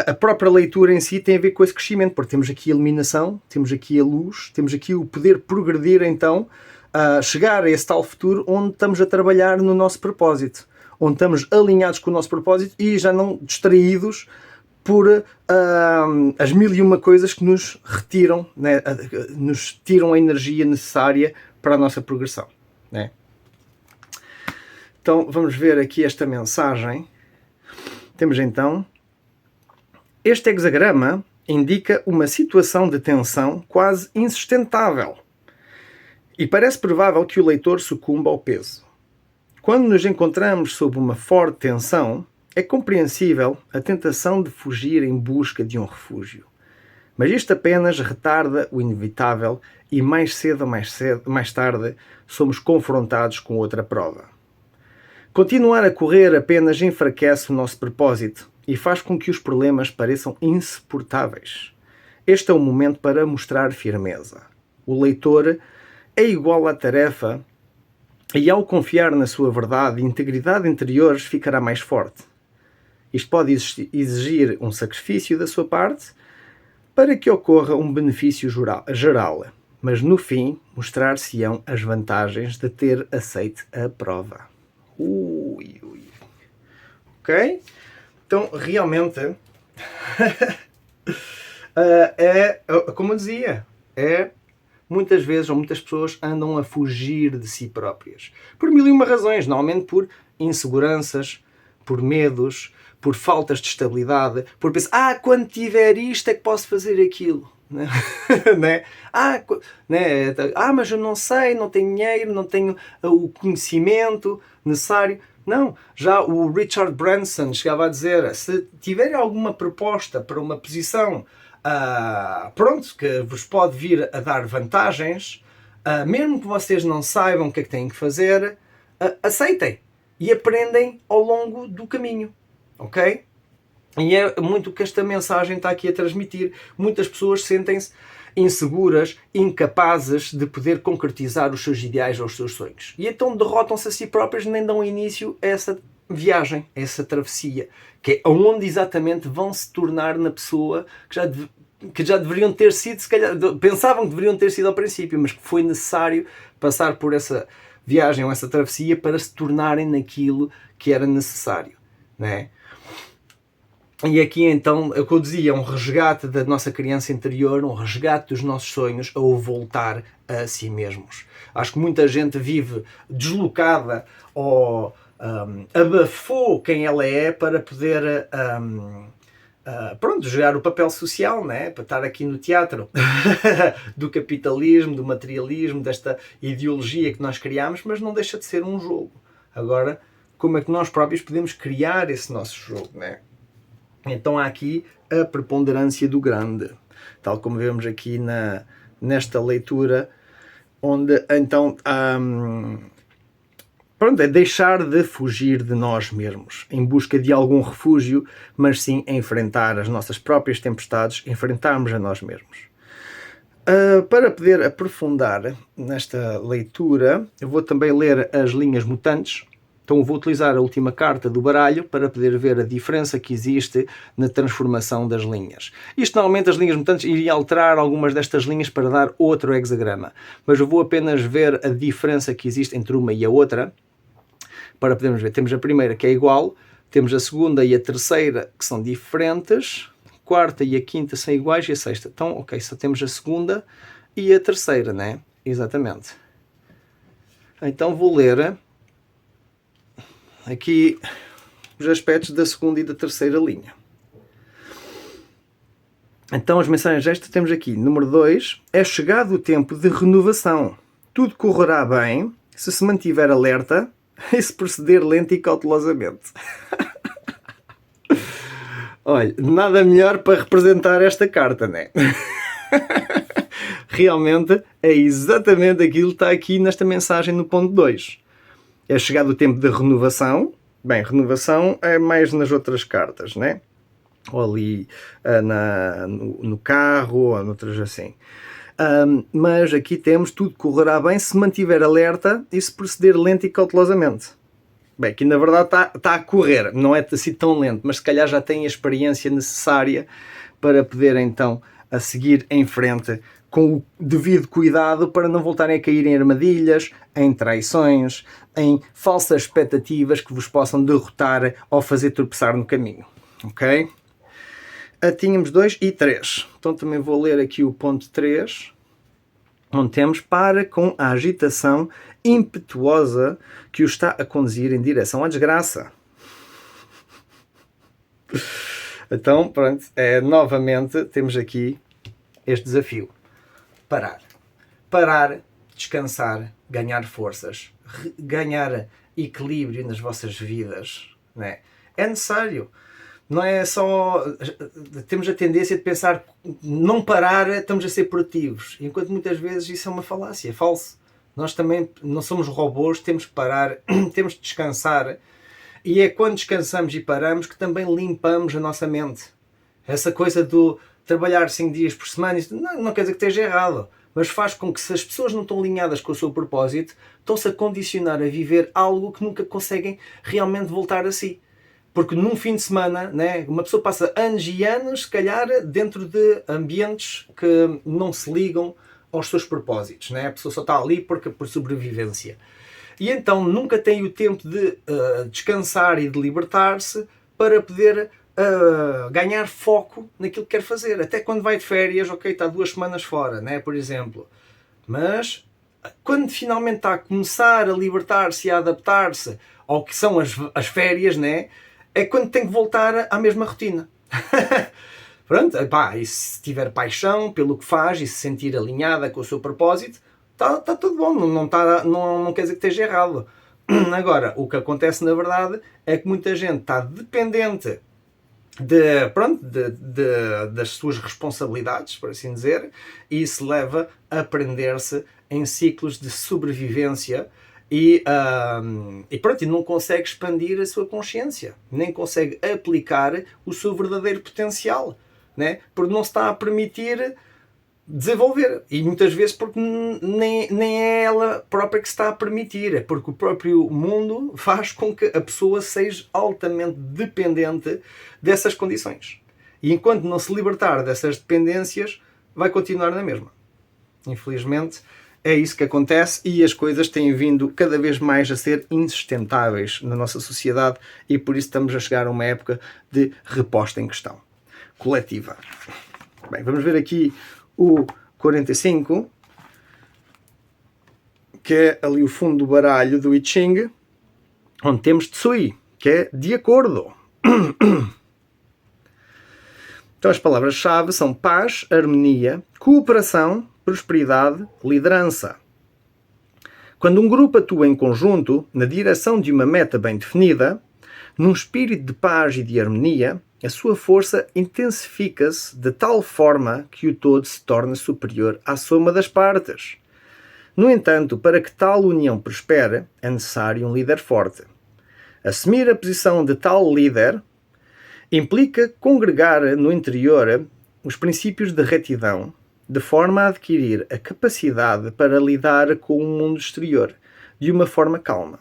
a própria leitura em si tem a ver com esse crescimento, porque temos aqui a iluminação, temos aqui a luz, temos aqui o poder progredir então, chegar a esse tal futuro onde estamos a trabalhar no nosso propósito, onde estamos alinhados com o nosso propósito e já não distraídos por as mil e uma coisas que nos retiram, né, nos tiram a energia necessária para a nossa progressão, né? Então vamos ver aqui esta mensagem. Temos então: este hexagrama indica uma situação de tensão quase insustentável e parece provável que o leitor sucumba ao peso. Quando nos encontramos sob uma forte tensão, é compreensível a tentação de fugir em busca de um refúgio. Mas isto apenas retarda o inevitável e mais cedo ou mais tarde somos confrontados com outra prova. Continuar a correr apenas enfraquece o nosso propósito e faz com que os problemas pareçam insuportáveis. Este é o momento para mostrar firmeza. O leitor é igual à tarefa e, ao confiar na sua verdade e integridade interiores, ficará mais forte. Isto pode exigir um sacrifício da sua parte para que ocorra um benefício geral, mas no fim mostrar-se-ão as vantagens de ter aceito a prova. Ok? Então, realmente, como eu dizia, muitas vezes, ou muitas pessoas andam a fugir de si próprias. Por mil e uma razões, normalmente por inseguranças, por medos, por faltas de estabilidade, por pensar, quando tiver isto é que posso fazer aquilo. né? Né? Mas eu não sei, não tenho dinheiro, não tenho o conhecimento necessário. Não, já o Richard Branson chegava a dizer, se tiverem alguma proposta para uma posição pronto, que vos pode vir a dar vantagens, mesmo que vocês não saibam o que é que têm que fazer, aceitem e aprendem ao longo do caminho, ok? E é muito o que esta mensagem está aqui a transmitir. Muitas pessoas sentem-se inseguras, incapazes de poder concretizar os seus ideais ou os seus sonhos. E então derrotam-se a si próprias, nem dão início a essa viagem, a essa travessia, que é onde exatamente vão se tornar na pessoa que já deveriam ter sido, se calhar, pensavam que deveriam ter sido ao princípio, mas que foi necessário passar por essa viagem ou essa travessia para se tornarem naquilo que era necessário, não é? E aqui então, é o que eu dizia, um resgate da nossa criança interior, um resgate dos nossos sonhos, ou voltar a si mesmos. Acho que muita gente vive deslocada ou abafou quem ela é para poder jogar o papel social, né? Para estar aqui no teatro do capitalismo, do materialismo, desta ideologia que nós criamos, mas não deixa de ser um jogo. Agora, como é que nós próprios podemos criar esse nosso jogo, né? Então há aqui a preponderância do grande, tal como vemos aqui nesta leitura, onde então é deixar de fugir de nós mesmos, em busca de algum refúgio, mas sim enfrentar as nossas próprias tempestades, enfrentarmos a nós mesmos. Para poder aprofundar nesta leitura, eu vou também ler as linhas mutantes. Então vou utilizar a última carta do baralho para poder ver a diferença que existe na transformação das linhas. Isto normalmente as linhas mutantes iriam alterar algumas destas linhas para dar outro hexagrama, mas eu vou apenas ver a diferença que existe entre uma e a outra para podermos ver. Temos a primeira que é igual, temos a segunda e a terceira que são diferentes, a quarta e a quinta são iguais e a sexta. Então, ok, só temos a segunda e a terceira, né? Exatamente. Então vou ler aqui os aspectos da segunda e da terceira linha. Então as mensagens extras temos aqui. Número 2. É chegado o tempo de renovação. Tudo correrá bem se mantiver alerta e se proceder lento e cautelosamente. Olha, nada melhor para representar esta carta, né? Realmente é exatamente aquilo que está aqui nesta mensagem no ponto 2. É chegado o tempo de renovação. Bem, renovação é mais nas outras cartas, né? Ou ali no carro, ou noutras assim. Mas aqui temos tudo correrá bem se mantiver alerta e se proceder lento e cautelosamente. Bem, aqui na verdade está a correr, não é assim tão lento, mas se calhar já tem a experiência necessária para poder então a seguir em frente com o devido cuidado para não voltarem a cair em armadilhas, em traições, em falsas expectativas que vos possam derrotar ou fazer tropeçar no caminho. Ok? Tínhamos 2 e 3. Então também vou ler aqui o ponto 3, onde temos para com a agitação impetuosa que o está a conduzir em direção à desgraça. Então, pronto, novamente temos aqui este desafio. Parar, descansar, ganhar forças, ganhar equilíbrio nas vossas vidas, né? É necessário. Não é só... Temos a tendência de pensar não parar, estamos a ser produtivos. Enquanto muitas vezes isso é uma falácia, é falso. Nós também não somos robôs, temos que parar, temos que descansar. E é quando descansamos e paramos que também limpamos a nossa mente. Essa coisa do trabalhar 5 dias por semana, não quer dizer que esteja errado, mas faz com que, se as pessoas não estão alinhadas com o seu propósito, estão-se a condicionar a viver algo que nunca conseguem realmente voltar a si. Porque num fim de semana, né, uma pessoa passa anos e anos, se calhar, dentro de ambientes que não se ligam aos seus propósitos. Né? A pessoa só está ali por sobrevivência. E então nunca tem o tempo de descansar e de libertar-se para poder ganhar foco naquilo que quer fazer. Até quando vai de férias, ok, está 2 semanas fora, né, por exemplo. Mas quando finalmente está a começar a libertar-se e a adaptar-se ao que são as férias, né, é quando tem que voltar à mesma rotina. Pronto, epá, e se tiver paixão pelo que faz e se sentir alinhada com o seu propósito, está tudo bom, não quer dizer que esteja errado. Agora, o que acontece na verdade é que muita gente está dependente das suas responsabilidades, por assim dizer, e isso leva a prender-se em ciclos de sobrevivência e não consegue expandir a sua consciência, nem consegue aplicar o seu verdadeiro potencial, né? Porque não se está a permitir desenvolver, e muitas vezes porque nem é ela própria que se está a permitir, é porque o próprio mundo faz com que a pessoa seja altamente dependente dessas condições, e enquanto não se libertar dessas dependências vai continuar na mesma. Infelizmente é isso que acontece, e as coisas têm vindo cada vez mais a ser insustentáveis na nossa sociedade, e por isso estamos a chegar a uma época de reposta em questão coletiva. Bem, vamos ver aqui o 45, que é ali o fundo do baralho do I Ching, onde temos Tsui, que é de acordo. Então as palavras-chave são paz, harmonia, cooperação, prosperidade, liderança. Quando um grupo atua em conjunto, na direção de uma meta bem definida, num espírito de paz e de harmonia, a sua força intensifica-se de tal forma que o todo se torna superior à soma das partes. No entanto, para que tal união prospere, é necessário um líder forte. Assumir a posição de tal líder implica congregar no interior os princípios de retidão, de forma a adquirir a capacidade para lidar com o mundo exterior de uma forma calma.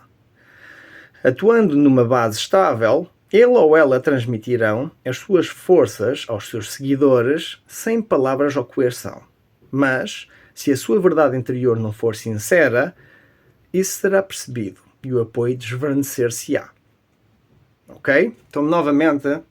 Atuando numa base estável, ele ou ela transmitirão as suas forças aos seus seguidores sem palavras ou coerção. Mas, se a sua verdade interior não for sincera, isso será percebido e o apoio desvanecer-se-á. Ok? Então, novamente,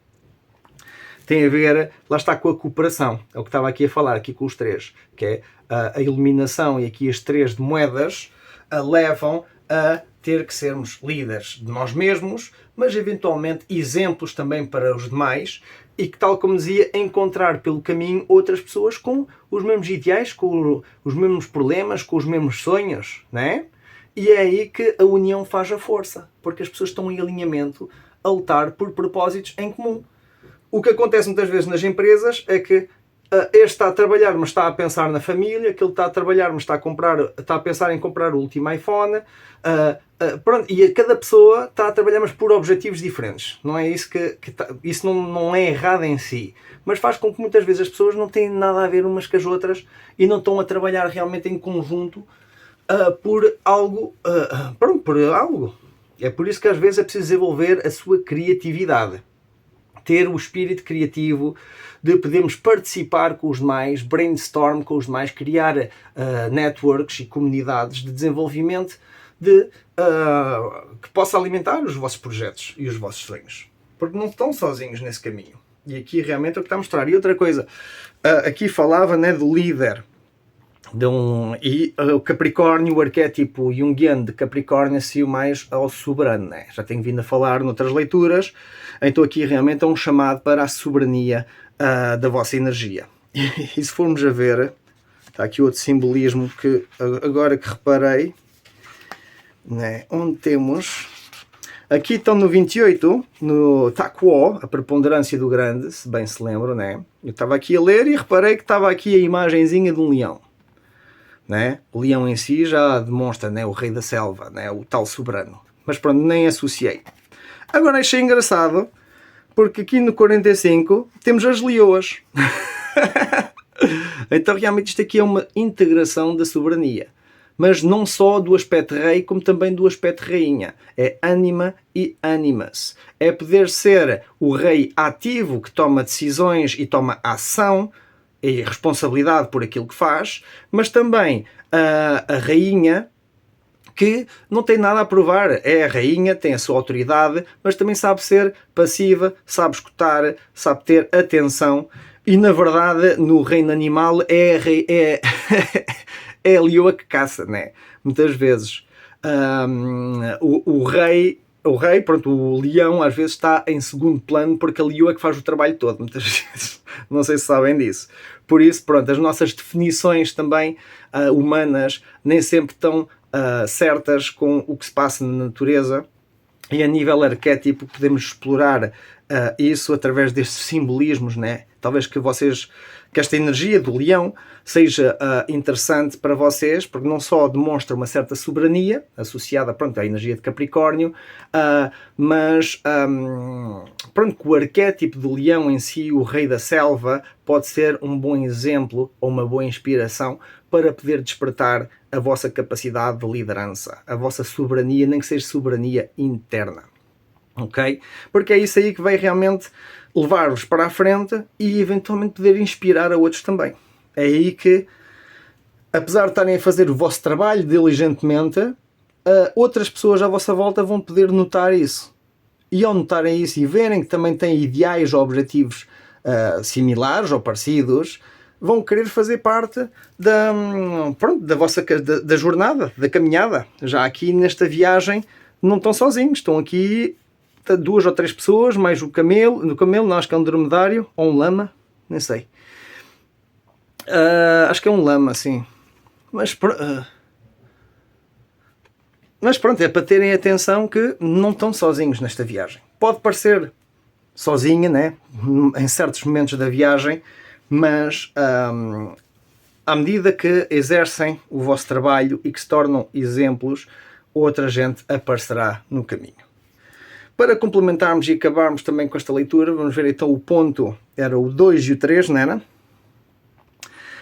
tem a ver, lá está, com a cooperação. É o que estava aqui a falar, aqui com os três, que é a iluminação, e aqui as três de moedas levam a ter que sermos líderes de nós mesmos, mas eventualmente exemplos também para os demais, e que, tal como dizia, encontrar pelo caminho outras pessoas com os mesmos ideais, com os mesmos problemas, com os mesmos sonhos, não é? E é aí que a união faz a força, porque as pessoas estão em alinhamento a lutar por propósitos em comum. O que acontece muitas vezes nas empresas é que este está a trabalhar, mas está a pensar na família, aquele está a trabalhar, mas está a pensar em comprar o último iPhone, pronto, e cada pessoa está a trabalhar, mas por objetivos diferentes. Não é isso isso não é errado em si, mas faz com que muitas vezes as pessoas não têm nada a ver umas com as outras e não estão a trabalhar realmente em conjunto por algo, por algo. É por isso que às vezes é preciso desenvolver a sua criatividade. Ter o espírito criativo de podermos participar com os demais, brainstorm com os demais, criar networks e comunidades de desenvolvimento que possa alimentar os vossos projetos e os vossos sonhos. Porque não estão sozinhos nesse caminho. E aqui realmente é o que está a mostrar. E outra coisa, aqui falava, né, do líder. E o Capricórnio, o arquétipo junguiano de Capricórnio, se o mais ao soberano, né? Já tenho vindo a falar noutras leituras, então aqui realmente é um chamado para a soberania da vossa energia. E se formos a ver, está aqui outro simbolismo que agora que reparei, né? Onde temos, aqui estão no 28, no Takuo, a preponderância do grande, se bem se lembram, né? Eu estava aqui a ler e reparei que estava aqui a imagenzinha de um leão. Né? O leão em si já demonstra, né, o rei da selva, né, o tal soberano. Mas pronto, nem associei. Agora achei engraçado, porque aqui no 45 temos as leoas. Então realmente isto aqui é uma integração da soberania. Mas não só do aspecto rei, como também do aspecto rainha. É ânima e animus. É poder ser o rei ativo que toma decisões e toma ação, e responsabilidade por aquilo que faz, mas também a rainha que não tem nada a provar. É a rainha, tem a sua autoridade, mas também sabe ser passiva, sabe escutar, sabe ter atenção, e na verdade no reino animal é a leoa que caça, né? Muitas vezes o rei o rei, pronto, o leão às vezes está em segundo plano porque a leoa é que faz o trabalho todo, muitas vezes. Não sei se sabem disso. Por isso, pronto, as nossas definições também humanas nem sempre estão certas com o que se passa na natureza, e a nível arquétipo podemos explorar isso através destes simbolismos, né? Talvez que esta energia do leão seja interessante para vocês, porque não só demonstra uma certa soberania associada, pronto, à energia de Capricórnio, mas pronto, que o arquétipo do leão em si, o rei da selva, pode ser um bom exemplo ou uma boa inspiração para poder despertar a vossa capacidade de liderança, a vossa soberania, nem que seja soberania interna. Ok? Porque é isso aí que vai realmente levar-vos para a frente e eventualmente poder inspirar a outros também. É aí que, apesar de estarem a fazer o vosso trabalho diligentemente, outras pessoas à vossa volta vão poder notar isso. E ao notarem isso e verem que também têm ideais ou objetivos similares ou parecidos, vão querer fazer parte da vossa da jornada, da caminhada. Já aqui nesta viagem não estão sozinhos, estão aqui 2 ou 3 pessoas, mais o camelo, não, acho que é um dromedário, ou um lama, nem sei. Acho que é um lama, sim. Mas pronto, é para terem atenção que não estão sozinhos nesta viagem. Pode parecer sozinha, né? Em certos momentos da viagem, mas à medida que exercem o vosso trabalho e que se tornam exemplos, outra gente aparecerá no caminho. Para complementarmos e acabarmos também com esta leitura, vamos ver então o ponto, era o 2 e o 3, não era?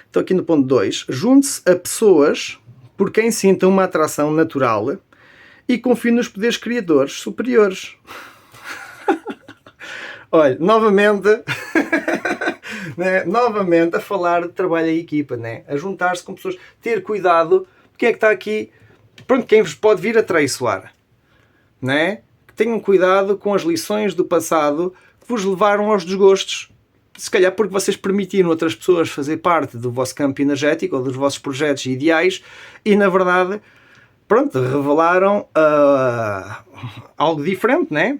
Então aqui no ponto 2, junte-se a pessoas por quem sinta uma atração natural e confie nos poderes criadores superiores. Olha, novamente, né? Novamente a falar de trabalho em equipa, né? A juntar-se com pessoas, ter cuidado, quem é que está aqui, pronto, quem vos pode vir a traiçoar, né? Tenham cuidado com as lições do passado que vos levaram aos desgostos. Se calhar porque vocês permitiram outras pessoas fazer parte do vosso campo energético ou dos vossos projetos e ideais e, na verdade, pronto, revelaram algo diferente, né?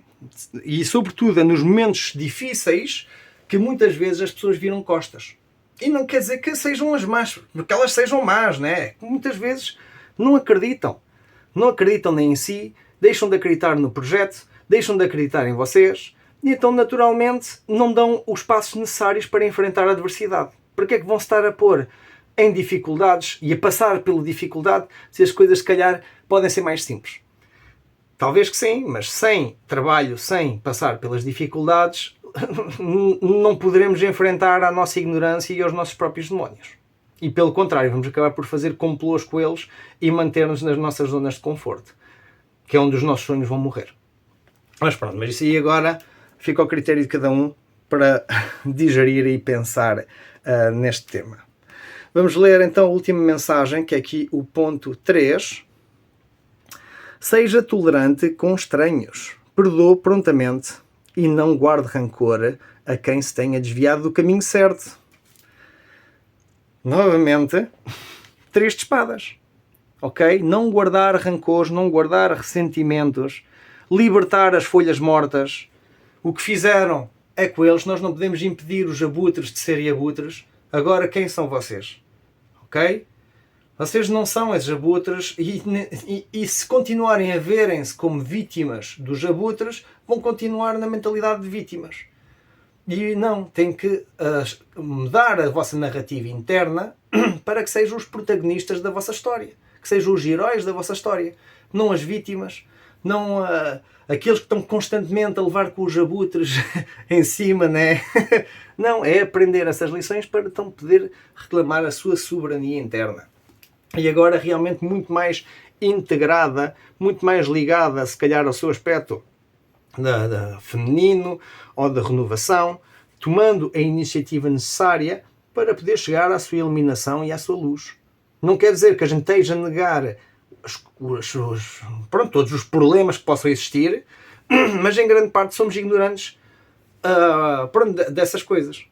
E, sobretudo, é nos momentos difíceis que muitas vezes as pessoas viram costas. E não quer dizer que sejam as más, porque elas sejam más, né? Muitas vezes não acreditam. Não acreditam nem em si, deixam de acreditar no projeto, deixam de acreditar em vocês e então naturalmente não dão os passos necessários para enfrentar a adversidade. Porque é que vão estar a pôr em dificuldades e a passar pela dificuldade se as coisas se calhar podem ser mais simples? Talvez que sim, mas sem trabalho, sem passar pelas dificuldades, não poderemos enfrentar a nossa ignorância e os nossos próprios demónios. E pelo contrário, vamos acabar por fazer complôs com eles e manter-nos nas nossas zonas de conforto, que é onde os nossos sonhos vão morrer. Mas pronto, mas isso aí agora fica ao critério de cada um para digerir e pensar neste tema. Vamos ler então a última mensagem, que é aqui o ponto 3. Seja tolerante com estranhos, perdoe prontamente e não guarde rancor a quem se tenha desviado do caminho certo. Novamente, 3 de espadas. Ok? Não guardar rancores, não guardar ressentimentos, libertar as folhas mortas. O que fizeram é com eles, nós não podemos impedir os abutres de serem abutres. Agora, quem são vocês? Ok? Vocês não são esses abutres e se continuarem a verem-se como vítimas dos abutres, vão continuar na mentalidade de vítimas. E não, tem que mudar a vossa narrativa interna para que sejam os protagonistas da vossa história. Que sejam os heróis da vossa história. Não as vítimas, não aqueles que estão constantemente a levar com os abutres em cima, né? Não, é aprender essas lições para então poder reclamar a sua soberania interna. E agora realmente muito mais integrada, muito mais ligada, se calhar, ao seu aspecto feminino ou de renovação, tomando a iniciativa necessária para poder chegar à sua iluminação e à sua luz. Não quer dizer que a gente esteja a negar todos os problemas que possam existir, mas em grande parte somos ignorantes dessas coisas.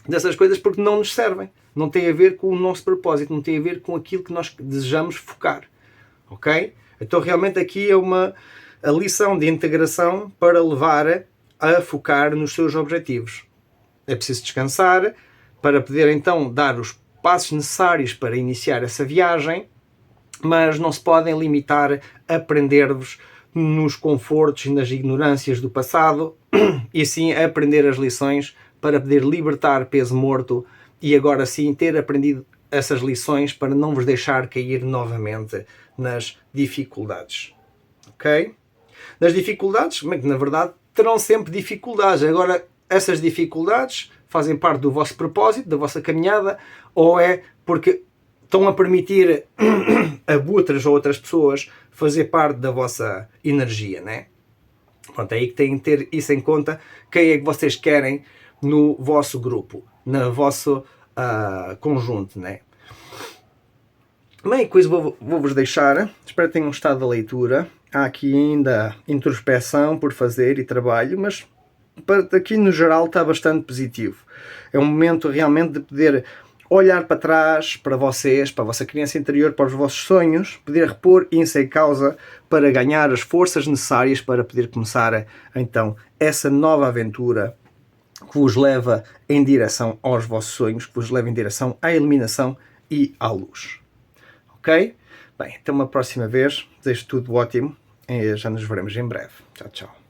Dessas coisas porque não nos servem. Não tem a ver com o nosso propósito, não tem a ver com aquilo que nós desejamos focar. Ok? Então realmente aqui é uma a lição de integração para levar a focar nos seus objetivos. É preciso descansar para poder então dar os passos necessários para iniciar essa viagem, mas não se podem limitar a prender-vos nos confortos e nas ignorâncias do passado, e sim a aprender as lições para poder libertar peso morto e agora sim ter aprendido essas lições para não vos deixar cair novamente nas dificuldades. Ok? Nas dificuldades, na verdade, terão sempre dificuldades. Agora, essas dificuldades fazem parte do vosso propósito, da vossa caminhada, ou é porque estão a permitir a outras ou outras pessoas fazer parte da vossa energia, né? Pronto, é aí que têm que ter isso em conta. Quem é que vocês querem no vosso grupo, no vosso conjunto, né? Bem, coisa vou-vos deixar. Espero que tenham gostado da leitura. Há aqui ainda introspeção por fazer e trabalho, mas aqui no geral está bastante positivo. É um momento realmente de poder olhar para trás, para vocês, para a vossa criança interior, para os vossos sonhos, poder repor isso em causa para ganhar as forças necessárias para poder começar então essa nova aventura que vos leva em direção aos vossos sonhos, que vos leva em direção à iluminação e à luz. Ok? Bem, até uma próxima vez. Desejo tudo ótimo e já nos veremos em breve. Tchau, tchau.